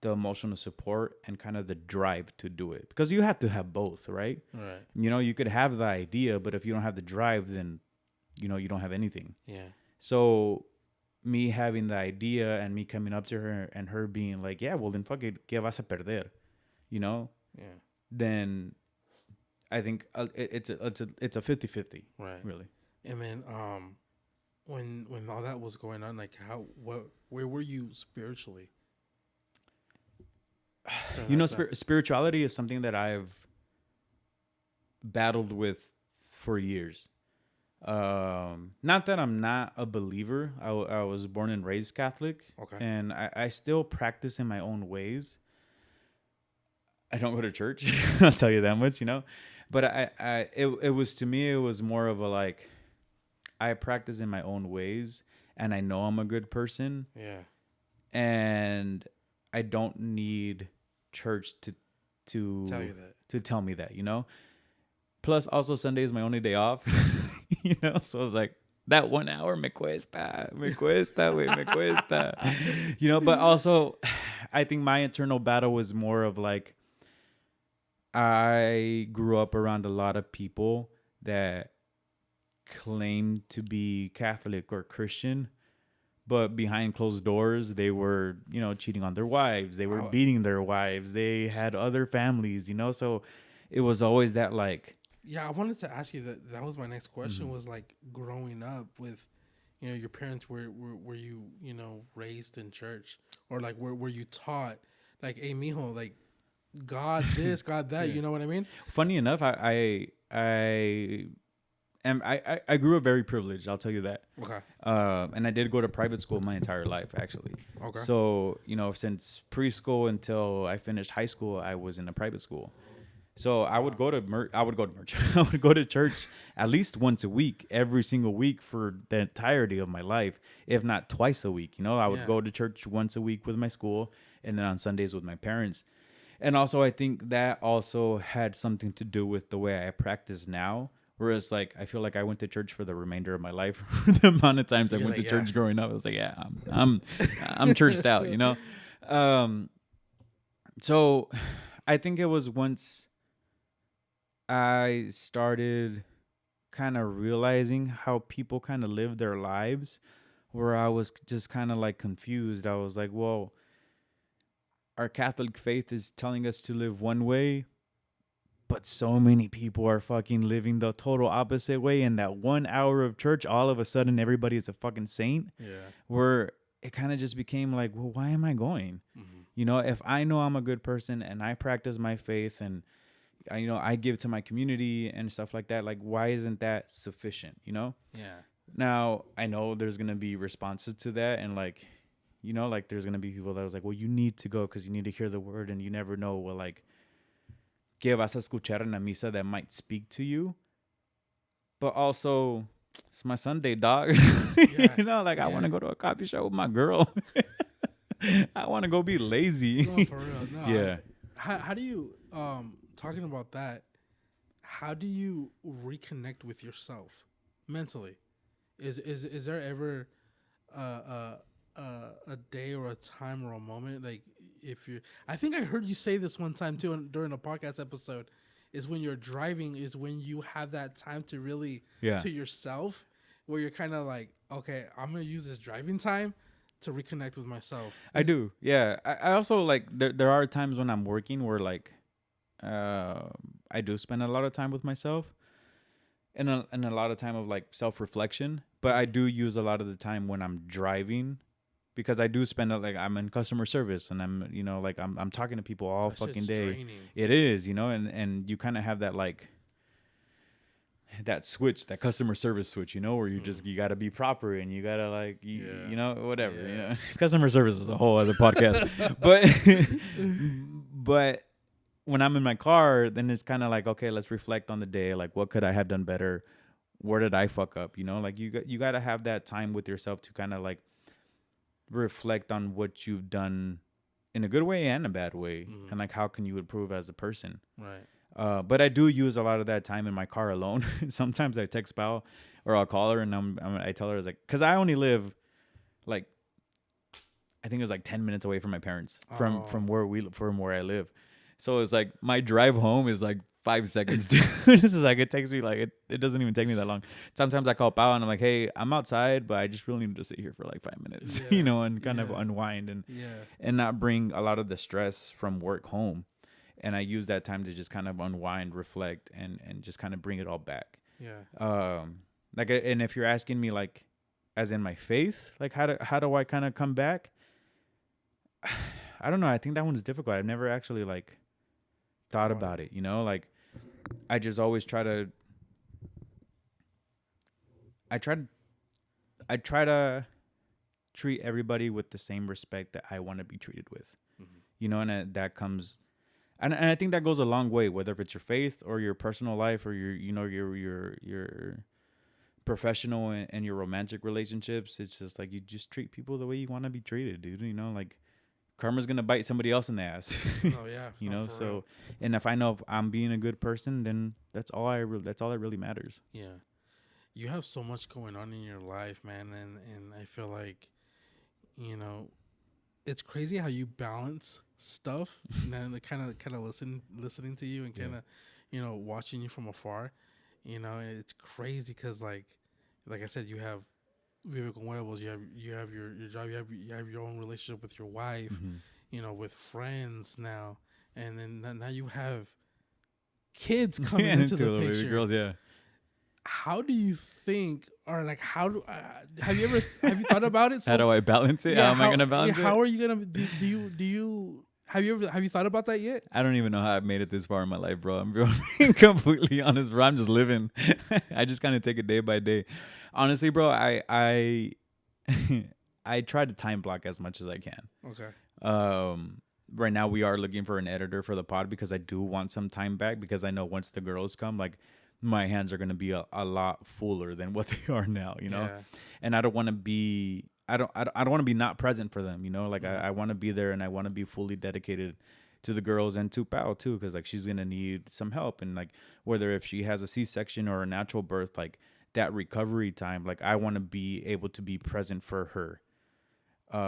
the emotional support and kind of the drive to do it, because you have to have both, right? Right. You know, you could have the idea, but if you don't have the drive, then, you know, you don't have anything. Yeah. So me having the idea and me coming up to her and her being like, yeah, well then fuck it, ¿qué vas a perder? You know? Yeah. Then I think it's a 50-50. Right. Really. And then when all that was going on, like where were you spiritually during You know, that time? spirituality is something that I've battled with for years. Not that I'm not a believer. I was born and raised Catholic, Okay. and I still practice in my own ways. I don't go to church. I'll tell you that much, you know. But it was, to me, it was more of a like, I practice in my own ways, and I know I'm a good person, Yeah. and I don't need church Tell to you that. to tell me that, you know. Plus, also Sunday is my only day off, you know. So it's like that 1 hour me cuesta, güey, me cuesta, you know. But also, I think my internal battle was more of like, I grew up around a lot of people that claimed to be Catholic or Christian, but behind closed doors, they were, you know, cheating on their wives. They were I, beating their wives. They had other families, you know. So it was always that like, yeah, I wanted to ask you that. That was my next question. mhm. Was like growing up with, your parents. Were you raised in church, or like were you taught like, hey, mijo, like God this, God that. Yeah. You know what I mean? Funny enough, I grew up very privileged. I'll tell you that. Okay. And I did go to private school my entire life, actually. Okay. So, you know, since preschool until I finished high school, I was in a private school. So I would Wow. go to I would go to merch. I would go to church at least once a week, every single week for the entirety of my life, if not twice a week. You know, I would Yeah. go to church once a week with my school, and then on Sundays with my parents. And also, I think that also had something to do with the way I practice now. Whereas, like, I feel like I went to church for the remainder of my life. For the amount of times I You're went like, to yeah. church growing up, I was like, yeah, I'm churched out, you know. Um, so I think it was once I started kind of realizing how people kind of live their lives, where I was just kind of like confused. I was like, well, our Catholic faith is telling us to live one way, but so many people are fucking living the total opposite way. In that 1 hour of church, all of a sudden everybody is a fucking saint. Yeah. Where it kind of just became like, well, why am I going? Mm-hmm. You know, if I know I'm a good person and I practice my faith and I give to my community and stuff like that, like why isn't that sufficient? You know. Yeah. Now I know there's gonna be responses to that, and like, you know, like there's gonna be people that was like, well, you need to go because you need to hear the word, and you never know, well, like, que vas a escuchar en la misa that might speak to you. But also, it's my Sunday, dog. Yeah. You know, like I want Yeah. to go to a coffee shop with my girl. I want to go be No, lazy. for real. No, Yeah. how do you talking about that? How do you reconnect with yourself mentally? Is there ever a a day or a time or a moment like if you? I think I heard you say this one time too during a podcast episode. Is when you're driving is when you have that time to really Yeah. to yourself, where you're kind of like, okay, I'm gonna use this driving time to reconnect with myself. I do. Yeah. I also like there are times when I'm working where like uh, I do spend a lot of time with myself and a lot of time of like self-reflection, but I Mhm. do use a lot of the time when I'm driving because I do spend like I'm in customer service and I'm, you know, like I'm talking to people all That shit's fucking day. draining. It is, you know, and you kind of have that like that switch, that customer service switch, you know, where Mm. you got to be proper and you got to like Yeah. you know, whatever, you Yeah. know. Customer service is a whole other podcast. But but when I'm in my car, then it's kind of like, okay, let's reflect on the day, like what could I have done better? Where did I fuck up? You know, like you got to have that time with yourself to kind of like reflect on what you've done in a good way and a bad way, Mhm. and like how can you improve as a person. Right. But I do use a lot of that time in my car alone. Sometimes I text Pal or I'll call her and I tell her, like, because I only live like, I think it was like 10 minutes away from my parents Oh. from where I live. So it's like my drive home is like 5 seconds. This is like, it takes me like, it doesn't even take me that long. Sometimes I call Pal and I'm like, hey, I'm outside, but I just really need to sit here for like 5 minutes, Yeah. you know, and kind of Yeah. unwind Yeah. and not bring a lot of the stress from work home. And I use that time to just kind of unwind, reflect, and just kind of bring it all back. Yeah. Like, and if you're asking me, like, as in my faith, like how do I kind of come back? I don't know. I think that one's difficult. I've never actually like thought about it, you know? Like I just always I try I try to treat everybody with the same respect that I want to be treated with. Mm-hmm. You know, and that comes and I think that goes a long way, whether if it's your faith or your personal life or your, you know, your professional and your romantic relationships. It's just like you just treat people the way you want to be treated, dude. You know, like karma's gonna bite somebody else in the ass. Oh yeah, You no, know, for so real. and if I know if I'm being a good person, then that's all that's all that really matters. Yeah, you have so much going on in your life, man, and I feel like, you know, it's crazy how you balance stuff, and then kind of listening to you and Yeah. kind of, you know, watching you from afar. You know, and it's crazy because like I said, you have Vivica Huevos, you have your job, you have your own relationship with your wife, Mm-hmm. you know, with friends now, and then now you have kids coming And into two the little baby picture. girls, yeah. How do you think, or like, how do have you thought about it? How So do I balance it? yeah, How am I gonna balance it? how are you gonna do you have you thought about that yet? I don't even know how I've made it this far in my life, bro. I'm being completely honest, bro. I'm just living. I just kind of take it day by day. Honestly, bro, I try to time block as much as I can. Okay. Um, right now we are looking for an editor for the pod because I do want some time back because I know once the girls come, like my hands are gonna be a lot fuller than what they are now, you know. Yeah. And I don't want to be. I don't want to be not present for them, you know. Like Mhm. I want to be there and I want to be fully dedicated to the girls and to Pao too, because like she's gonna need some help and like whether if she has a C-section or a natural birth, like that recovery time, like I want to be able to be present for her,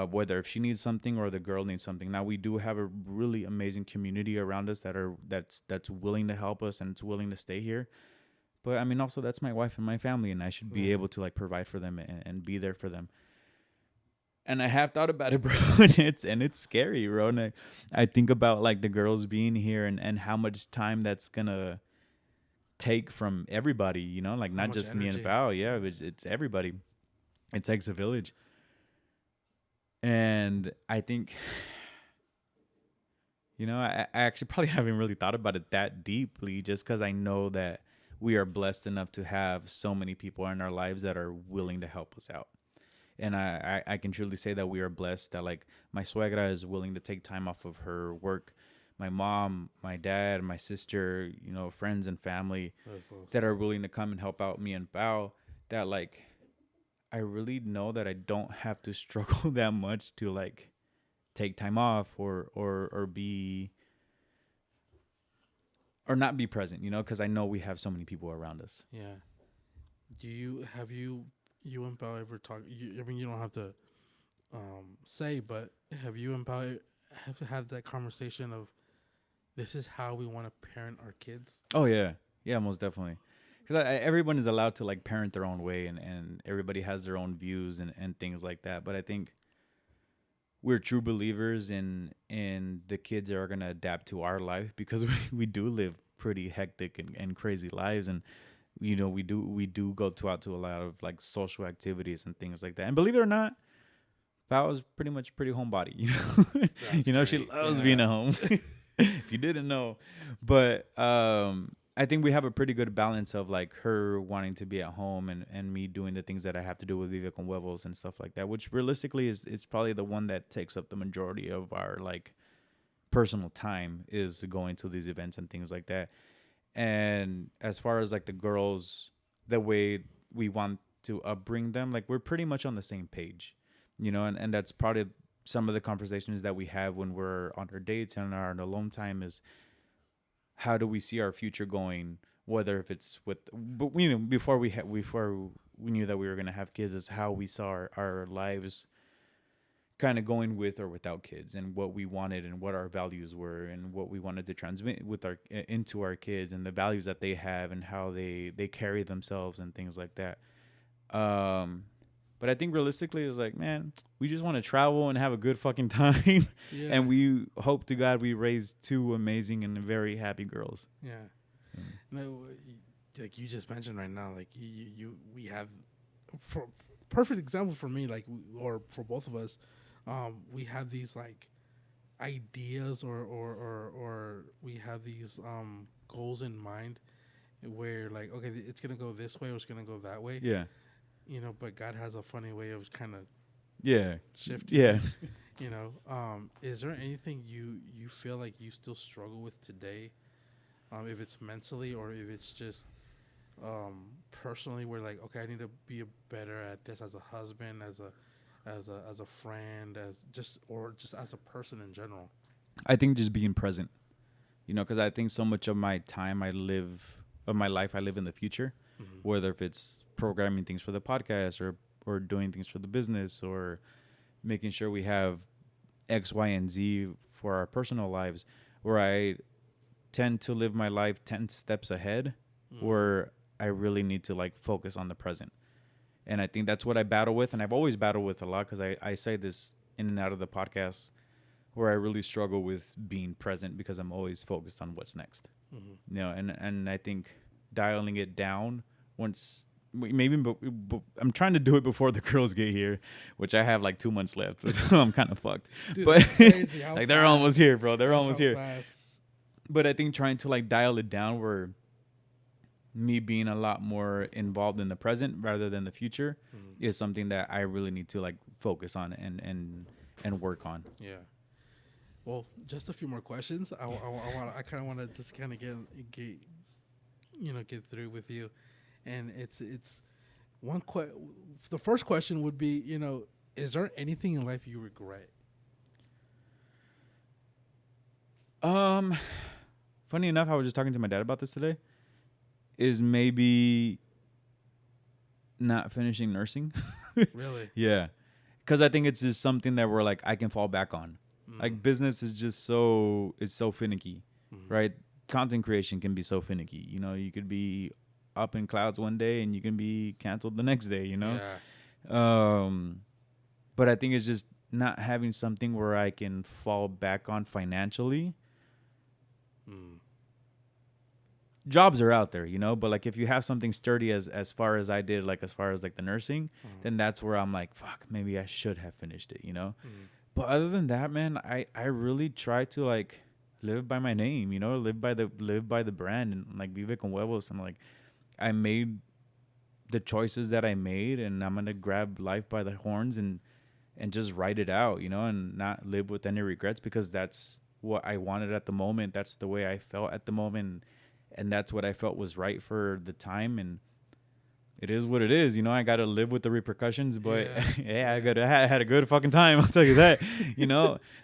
whether if she needs something or the girl needs something. Now we do have a really amazing community around us that's willing to help us and it's willing to stay here. But I mean, also that's my wife and my family, and I should be Yeah. able to like provide for them and be there for them. And I have thought about it, bro, and it's scary, bro. And I think about like the girls being here and how much time that's gonna take from everybody, you know, like How not much just me and energy? Val. Yeah, it's everybody. It takes a village. And I think, you know, I actually probably haven't really thought about it that deeply just because I know that we are blessed enough to have so many people in our lives that are willing to help us out. And I can truly say that we are blessed that like my suegra is willing to take time off of her work. My mom, my dad, my sister, you know, friends and family That's that awesome. are willing to come and help out me and Bao. That like I really know that I don't have to struggle that much to like take time off or be or not be present, you know, because I know we have so many people around us. Yeah. Do you have you and Pal ever talk? I mean, you don't have to say, but have you and Pal have had that conversation of this is how we want to parent our kids? Oh yeah, yeah, most definitely. Because everyone is allowed to like parent their own way, and everybody has their own views and things like that. But I think we're true believers in the kids are gonna adapt to our life because we do live pretty hectic and crazy lives, and you know we do go to out to a lot of like social activities and things like that. And believe it or not, Val is pretty much pretty homebody. You know, That's you know she great. loves being Yeah. at home. If you didn't know, but I think we have a pretty good balance of like her wanting to be at home and me doing the things that I have to do with Viva con Huevos and stuff like that, which realistically is probably the one that takes up the majority of our like personal time is going to these events and things like that. And as far as like the girls, the way we want to upbring them, like we're pretty much on the same page, you know, and that's probably some of the conversations that we have when we're on our dates and our alone time is how do we see our future going, whether if it's with but you know before we knew that we were going to have kids is how we saw our lives kind of going with or without kids and what we wanted and what our values were and what we wanted to transmit with our into our kids and the values that they have and how they carry themselves and things like that. But I think realistically it's like, man, we just want to travel and have a good fucking time. Yeah. And we hope to God we raise two amazing and very happy girls. Yeah. No, like you just mentioned right now, like we have, for perfect example for me, like, or for both of us, we have these like ideas or we have these goals in mind where like, okay, it's gonna go this way or it's gonna go that way, Yeah. but God has a funny way of kind of Yeah. shifting Yeah. is there anything you feel like you still struggle with today, if it's mentally or if it's just personally, where like, okay, I need to be better at this as a husband, as a friend, as just as a person in general? I think just being present, because I think so much of my life I live in the future, Mm-hmm. whether if it's programming things for the podcast or doing things for the business or making sure we have X, Y, and Z for our personal lives, where I tend to live my life 10 steps ahead, Mm-hmm. where I really need to like focus on the present. And I think that's what I battle with. And I've always battled with a lot because I say this in and out of the podcast where I really struggle with being present because I'm always focused on what's next. Mm-hmm. And I think dialing it down once maybe but I'm trying to do it before the girls get here, which I have like 2 months left. So I'm kind of fucked. Dude, But that's crazy. How like they're fast. almost here, bro. They're That's almost how here. fast. But I think trying to like dial it down where me being a lot more involved in the present rather than the future is something that I really need to like focus on and work on. Yeah. Well, just a few more questions. I kind of want to just kind of get through with you, and it's the first question would be, is there anything in life you regret? Funny enough, I was just talking to my dad about this today. Is maybe not finishing nursing. Really? Yeah, because I think it's just something that we're like I can fall back on. Like business is just it's so finicky, right? Content creation can be so finicky. You could be up in clouds one day and you can be canceled the next day. Yeah. But I think it's just not having something where I can fall back on financially. Jobs are out there, but like if you have something sturdy as far as I did, like as far as like the nursing, then that's where I'm like, fuck, maybe I should have finished it, But other than that, man, I really try to like live by my name, live by the brand and like Vive con Huevos, and like I made the choices that I made, and I'm gonna grab life by the horns and just write it out, and not live with any regrets, because that's what I wanted at the moment. That's the way I felt at the moment. And that's what I felt was right for the time. And it is what it is. I got to live with the repercussions. But yeah, I had a good fucking time. I'll tell you that,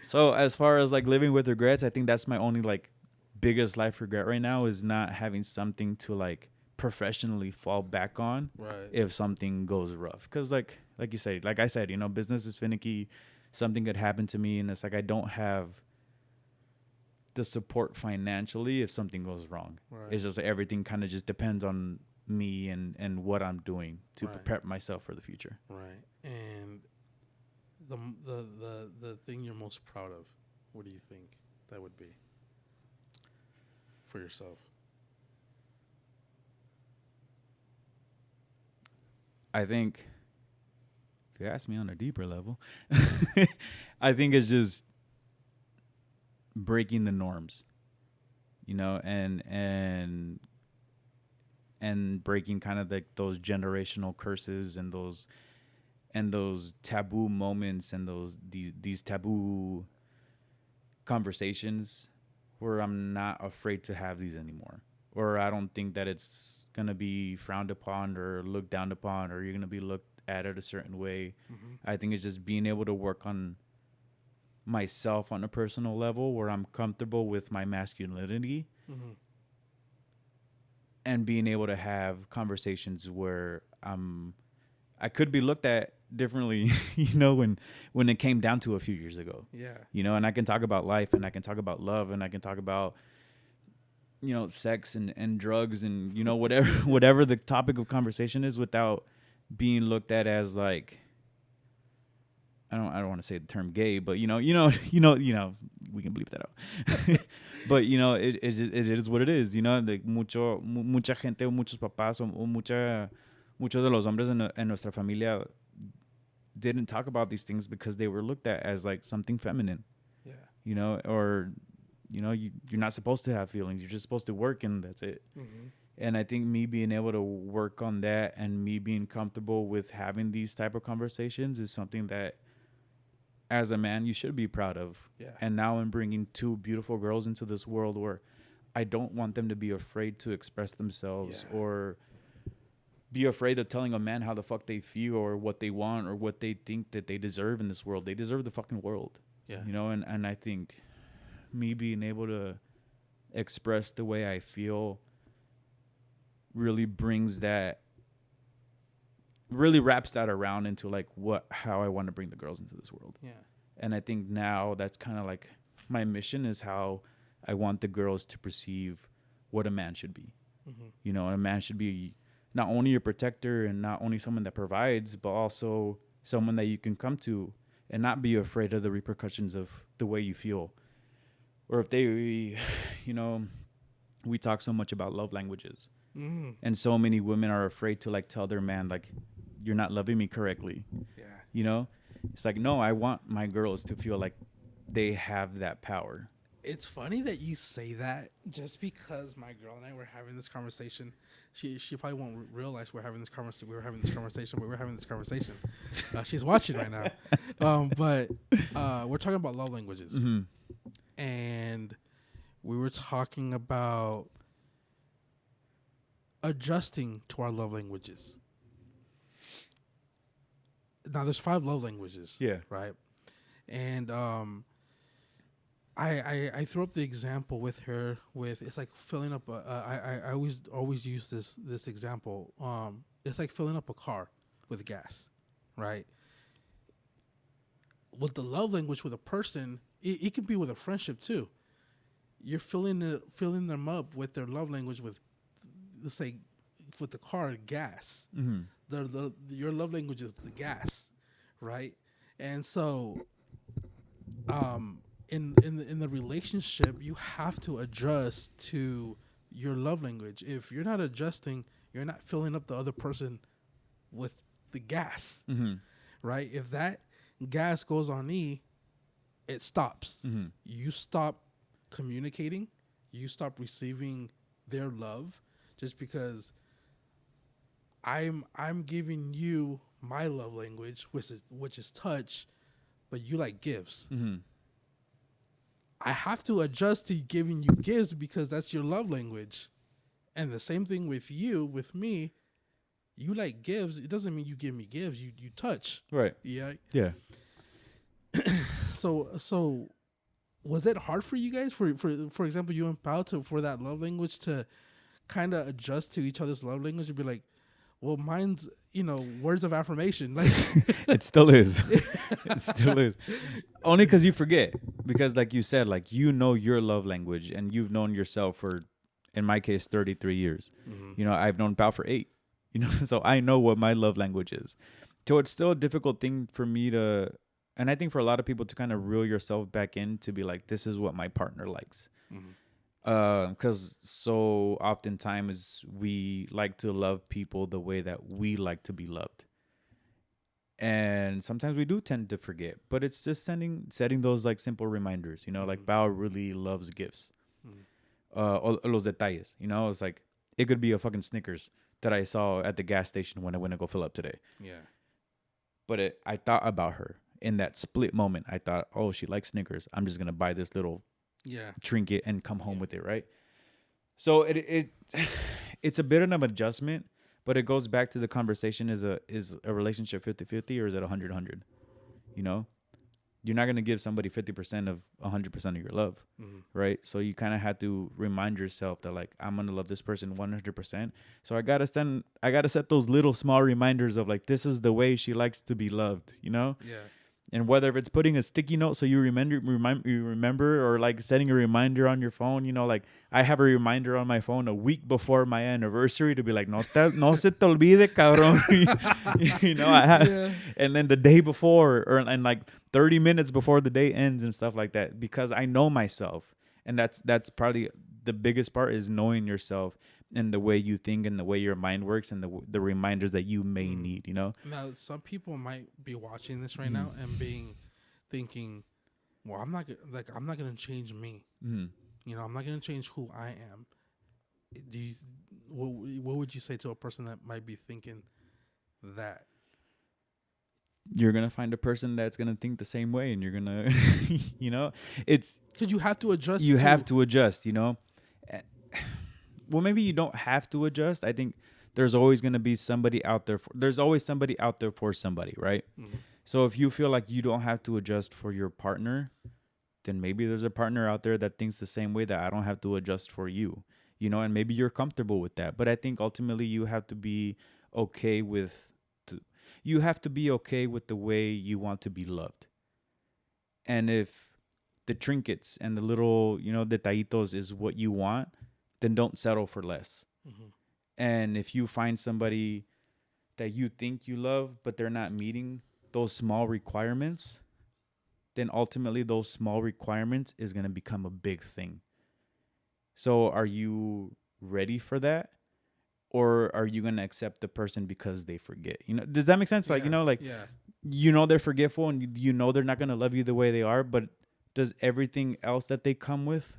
So as far as like living with regrets, I think that's my only like biggest life regret right now, is not having something to like professionally fall back on if something goes rough. Because like you said, like I said, business is finicky. Something could happen to me. And it's like I don't have the support financially if something goes wrong. It's just like everything kind of just depends on me and what I'm doing to prepare myself for the future. Right. And the thing you're most proud of, what do you think that would be for yourself? I think if you ask me on a deeper level, I think it's just breaking the norms, and breaking kind of like those generational curses and those taboo moments and these taboo conversations, where I'm not afraid to have these anymore, or I don't think that it's gonna be frowned upon or looked down upon, or you're gonna be looked at it a certain way. I think it's just being able to work on myself on a personal level where I'm comfortable with my masculinity, and being able to have conversations where I could be looked at differently, when it came down to a few years ago. Yeah. And I can talk about life, and I can talk about love, and I can talk about sex and drugs and whatever the topic of conversation is, without being looked at as like, I don't want to say the term gay, but we can bleep that out. But it is what it is. Like mucha gente, muchos papás o muchos de los hombres en nuestra familia didn't talk about these things because they were looked at as like something feminine, Yeah. you know, or, you know, you're not supposed to have feelings. You're just supposed to work and that's it. Mm-hmm. And I think me being able to work on that and me being comfortable with having these type of conversations is something that as a man you should be proud of. Yeah. And now I'm bringing two beautiful girls into this world where I don't want them to be afraid to express themselves or be afraid of telling a man how the fuck they feel or what they want or what they think that they deserve in this world. They deserve the fucking world. Yeah. You know, and I think me being able to express the way I feel really brings that, really wraps that around into like how I want to bring the girls into this world. Yeah. And I think now that's kind of like my mission is how I want the girls to perceive what a man should be. Mm-hmm. You know, a man should be not only a protector and not only someone that provides, but also someone that you can come to and not be afraid of the repercussions of the way you feel. Or if they, you know, we talk so much about love languages. Mm-hmm. And so many women are afraid to like tell their man, like, you're not loving me correctly. Yeah. You know, it's like, no, I want my girls to feel like they have that power. It's funny that you say that just because my girl and I were having this conversation. She probably won't realize we're having this conversation. But we're having this conversation. She's watching right now. But we're talking about love languages. Mm-hmm. And we were talking about adjusting to our love languages. Now, there's 5 love languages. Yeah. Right? And I threw up the example with her with it's like filling up I always use this example. It's like filling up a car with gas, right? With the love language with a person, it could be with a friendship too. You're filling them up with their love language with, let's say, with the car, gas. Mm-hmm. Your love language is the gas, right? And so, in the relationship, you have to adjust to your love language. If you're not adjusting, you're not filling up the other person with the gas, Mm-hmm. right? If that gas goes on E, it stops. Mm-hmm. You stop communicating. You stop receiving their love just because I'm giving you my love language, which is touch, but you like gifts. Mm-hmm. I have to adjust to giving you gifts because that's your love language. And the same thing with you, with me. You like gifts. It doesn't mean you give me gifts. You touch. Right. Yeah. Yeah. So was it hard for you guys, for example, you and Pao, for that love language to kind of adjust to each other's love language and be like, well, mine's, words of affirmation. Like It still is. It still is. Only because you forget. Because like you said, like, your love language and you've known yourself for, in my case, 33 years. Mm-hmm. I've known Pao for 8. So I know what my love language is. So it's still a difficult thing for me to, and I think for a lot of people to kind of reel yourself back in to be like, this is what my partner likes. Mm-hmm. Because so oftentimes we like to love people the way that we like to be loved. And sometimes we do tend to forget, but it's just setting those like simple reminders, Mm-hmm. like Bao really loves gifts. Mm-hmm. Los detalles, it's like, it could be a fucking Snickers that I saw at the gas station when I went to go fill up today. Yeah. But I thought about her in that split moment. I thought, oh, she likes Snickers. I'm just going to buy this little trinket and come home with it, right? So it's a bit of an adjustment, but it goes back to the conversation: is a relationship 50-50 or is it 100-100? You're not going to give somebody 50% of 100% of your love, right? So you kind of have to remind yourself that, like, I'm going to love this person 100%. So I got to set those little small reminders of, like, this is the way she likes to be loved, Yeah. And whether if it's putting a sticky note so you remember, or like setting a reminder on your phone, like I have a reminder on my phone a week before my anniversary to be like, no se te olvide, cabrón. I have, and then the day before, and like 30 minutes before the day ends and stuff like that, because I know myself. And that's probably the biggest part, is knowing yourself, and the way you think and the way your mind works and the reminders that you may need, you know? Now, some people might be watching this right Mm. now and thinking, well, I'm not gonna change me. Mm. You know, I'm not gonna change who I am. Do you, what would you say to a person that might be thinking that? You're going to find a person that's going to think the same way, and you're going to, you know, it's, Because you have to adjust. you have to adjust, you know? Eh, well, maybe you don't have to adjust. I think there's always going to be somebody out there. There's always somebody out there for somebody, right? Mhm. So if you feel like you don't have to adjust for your partner, then maybe there's a partner out there that thinks the same way, that I don't have to adjust for you, you know, and maybe you're comfortable with that. But I think ultimately you have to be okay with, you have to be okay with the way you want to be loved. And if the trinkets and the little, you know, detallitos is what you want, then don't settle for less. Mhm. And if you find somebody that you think you love, but they're not meeting those small requirements, then ultimately those small requirements is going to become a big thing. So are you ready for that? Or are you going to accept the person because they forget? You know, does that make sense? Like, you know, like, yeah, you know, they're forgetful and you know they're not going to love you the way they are, but does everything else that they come with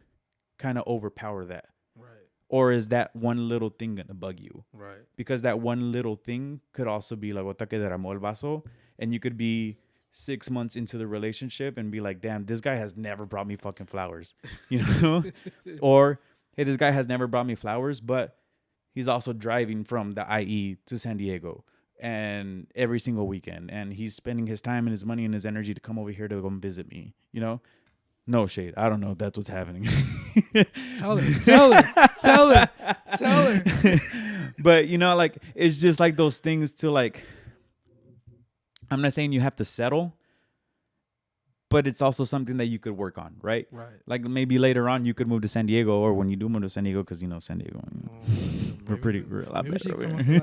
kind of overpower that? right, Or is that one little thing going to bug you? right. Because that one little thing could also be like, "Gota que derramó el vaso," and you could be 6 months into the relationship and be like, damn, this guy has never brought me fucking flowers, you know? Or, hey, this guy has never brought me flowers, but he's also driving from the IE to San Diego and every single weekend, and he's spending his time and his money and his energy to come over here to come visit me, you know? No shade. I don't know if that's what's happening. Tell her. But, you know, like, it's just like those things to, like, I'm not saying you have to settle, but it's also something that you could work on, right? Right. Like maybe later on you could move to San Diego, or when you do move to San Diego, because, you know, San Diego, we're a lot better over here.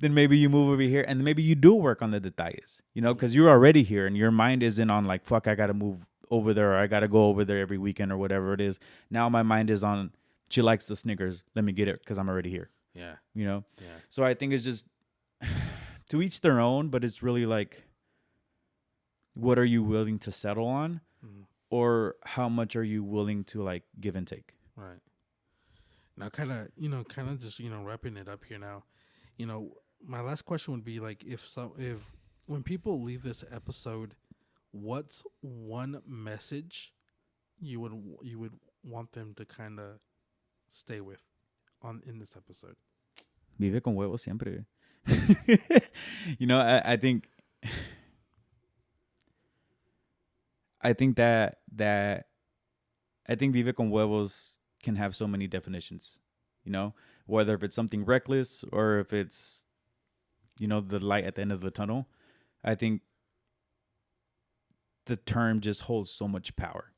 Then maybe you move over here, and maybe you do work on the detalles, you know, because you're already here and your mind isn't on like, fuck, I got to move over there, or I got to go over there every weekend or whatever it is. Now my mind is on, she likes the Snickers, let me get it because I'm already here. Yeah. You know? Yeah. So I think it's just to each their own, but it's really like, what are you willing to settle on? Mm-hmm. Or how much are you willing to like give and take? Right. Now, kind of just, wrapping it up here now, my last question would be like, if when people leave this episode, what's one message you would want them to kind of stay with in this episode? Vive con huevos siempre. You know, I think that I think Vive con huevos can have so many definitions, you know, whether if it's something reckless or if it's, you know, the light at the end of the tunnel. I think the term just holds so much power,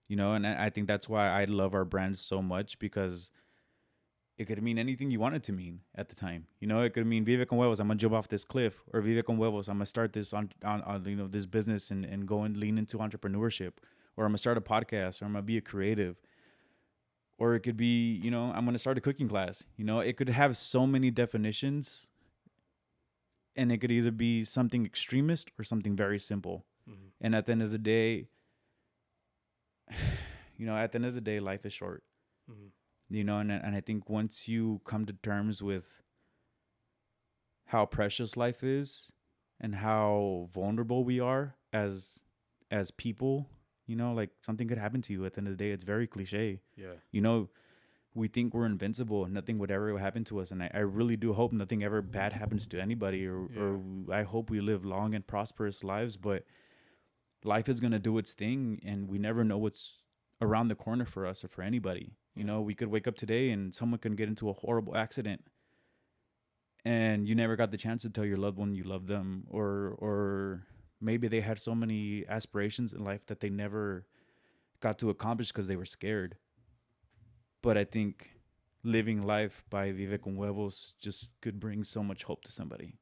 you know, and I think that's why I love our brand so much, because it could mean anything you want it to mean at the time. You know, it could mean Vive con huevos, I'm gonna jump off this cliff, or Vive con huevos, I'm gonna start this on you know, this business and go and lean into entrepreneurship, or I'm gonna start a podcast, or I'm gonna be a creative. Or it could be, you know, I'm gonna start a cooking class. You know, it could have so many definitions, and it could either be something extremist or something very simple. Mm-hmm. And at the end of the day, you know, at the end of the day, life is short. Mm-hmm. You know, and I think once you come to terms with how precious life is and how vulnerable we are as people, you know, like something could happen to you at the end of the day. It's very cliche. Yeah. You know, we think we're invincible and nothing would ever happen to us. And I really do hope nothing ever bad happens to anybody, or I hope we live long and prosperous lives. But life is going to do its thing, and we never know what's around the corner for us or for anybody. You know, we could wake up today and someone can get into a horrible accident, and you never got the chance to tell your loved one you love them, or maybe they had so many aspirations in life that they never got to accomplish because they were scared. But I think living life by Vive con huevos just could bring so much hope to somebody.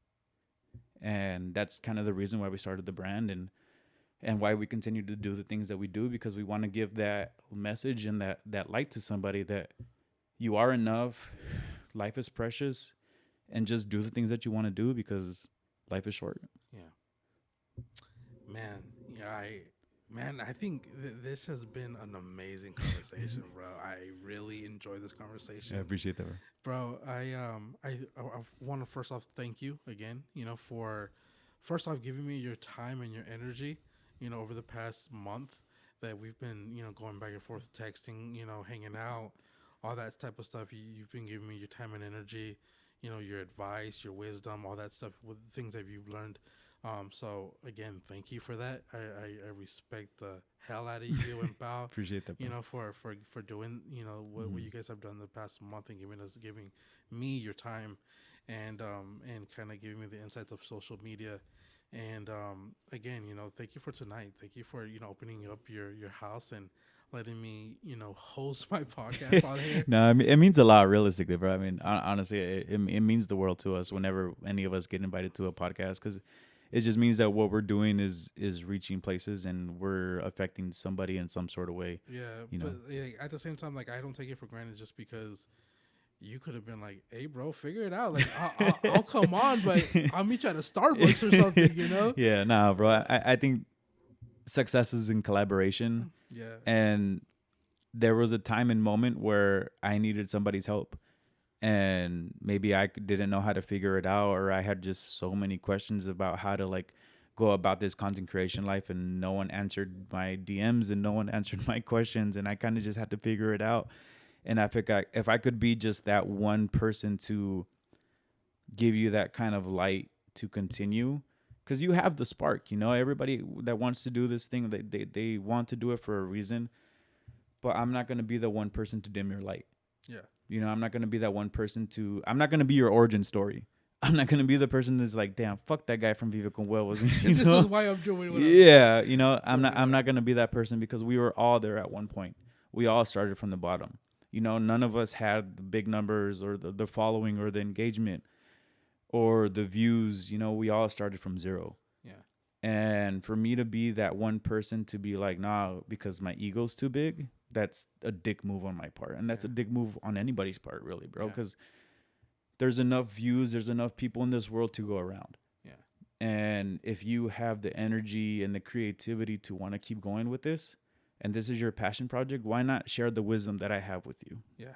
And that's kind of the reason why we started the brand. And and why we continue to do the things that we do, because we want to give that message and that light to somebody that you are enough, life is precious, and just do the things that you want to do because life is short. Yeah. Man, yeah, I think this has been an amazing conversation, bro. I really enjoyed this conversation. I appreciate that, Bro. I want to first off thank you again, for first off giving me your time and your energy, over the past month that we've been, going back and forth, texting, hanging out, all that type of stuff. You've been giving me your time and energy, your advice, your wisdom, all that stuff with things that you've learned. So again, thank you for that. I respect the hell out of you and Bao. Appreciate that, bro. For doing, what you guys have done the past month and giving me your time, and kind of giving me the insights of social media. And again, thank you for tonight. Thank you for opening up your house and letting me host my podcast on here. No, I mean, it means a lot, realistically, bro. I mean, honestly, it means the world to us whenever any of us get invited to a podcast, because it just means that what we're doing is reaching places and we're affecting somebody in some sort of way. Yeah, but at the same time, like, I don't take it for granted just because you could have been like, "Hey, bro, figure it out. Like, I'll come on, but I'll meet you at a Starbucks or something." Yeah, nah, bro. I think success is in collaboration. Yeah. And there was a time and moment where I needed somebody's help, and maybe I didn't know how to figure it out, or I had just so many questions about how to like go about this content creation life, and no one answered my DMs and no one answered my questions, and I kind of just had to figure it out. And I think if I could be just that one person to give you that kind of light to continue, because you have the spark, everybody that wants to do this thing, they want to do it for a reason, but I'm not going to be the one person to dim your light. Yeah. I'm not going to be that one person I'm not going to be your origin story. I'm not going to be the person that's like, damn, fuck that guy from Viva Con Huevos. This is why I'm doing what I'm not going to be that person, because we were all there at one point. We all started from the bottom. None of us had the big numbers or the following or the engagement or the views. We all started from zero. Yeah. And for me to be that one person to be like, nah, because my ego's too big, that's a dick move on my part. And that's a dick move on anybody's part, really, bro. Because there's enough views, there's enough people in this world to go around. Yeah. And if you have the energy and the creativity to want to keep going with this, and this is your passion project, why not share the wisdom that I have with you? Yeah.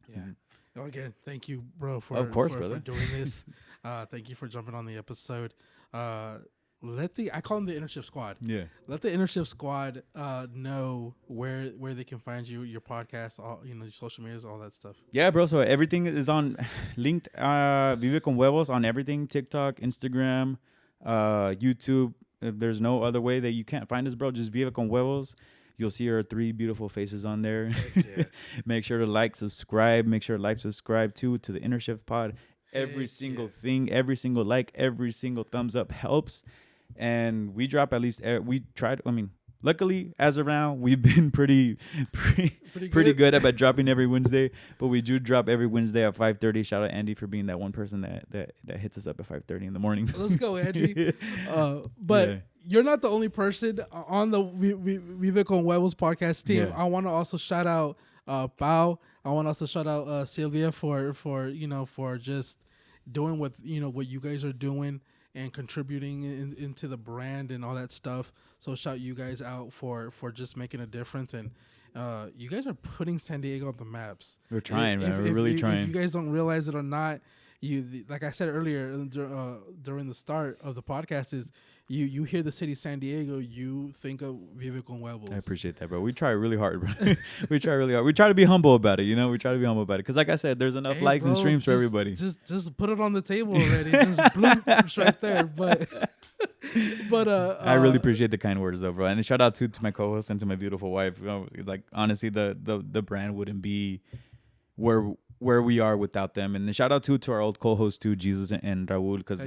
Yeah. Mm-hmm. Well, again, thank you, bro, for doing this. Thank you for jumping on the episode. I call them the Innership Squad. Yeah. Let the Innership Squad know where they can find you, your podcast, all your social medias, all that stuff. Yeah, bro. So everything is linked. Vive con Huevos on everything: TikTok, Instagram, YouTube. If there's no other way that you can't find us, bro, just Vive con Huevos. You'll see our 3 beautiful faces on there. Yeah. Make sure to like, subscribe. Make sure to subscribe to the Innership Pod. Every single thing, every single like, every single thumbs up helps. And we drop at least, luckily, as of now, we've been pretty good about dropping every Wednesday. But we do drop every Wednesday at 5:30. Shout out Andy for being that one person that hits us up at 5:30 in the morning. Let's go, Andy. You're not the only person on the Vive con Huevos podcast team. Yeah. I want to also shout out Bao. I want to also shout out Sylvia for just doing what you guys are doing and contributing into the brand and all that stuff. So shout you guys out for just making a difference. And you guys are putting San Diego on the maps. We're trying, man. We're really trying. If you guys don't realize it or not, like I said earlier during the start of the podcast, is you hear the city San Diego, you think of Vive con Huevos. I appreciate that, bro. We try really hard, bro. We try really hard. We try to be humble about it, We try to be humble about it. Because like I said, there's enough likes and streams for everybody. Just put it on the table already. Just bloom right there. But I really appreciate the kind words, though, bro. And shout out to my co-host and to my beautiful wife. Like, honestly, the brand wouldn't be where we are without them. And shout out to our old co-hosts too, Jesus and Raul, because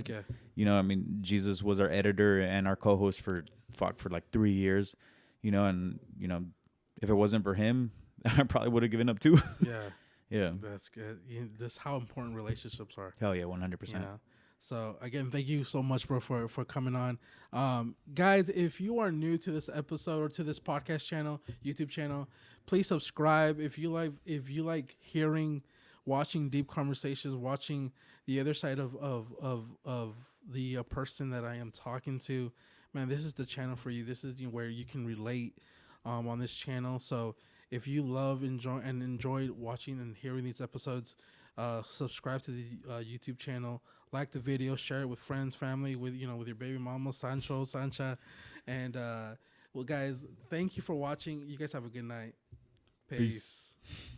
Jesus was our editor and our co-host for like 3 years, and if it wasn't for him, I probably would have given up too. Yeah. That's good. That's how important relationships are. Hell yeah, 100%. So again, thank you so much, bro, for coming on. Guys, if you are new to this episode or to this podcast channel, YouTube channel, please subscribe. If you like hearing, watching deep conversations, watching the other side of the person that I am talking to, man, this is the channel for you. This is where you can relate on this channel. So if you love enjoy watching and hearing these episodes, subscribe to the YouTube channel, like the video, share it with friends, family, with your baby mama, Sancha, and well, guys, thank you for watching. You guys have a good night. Peace. Peace.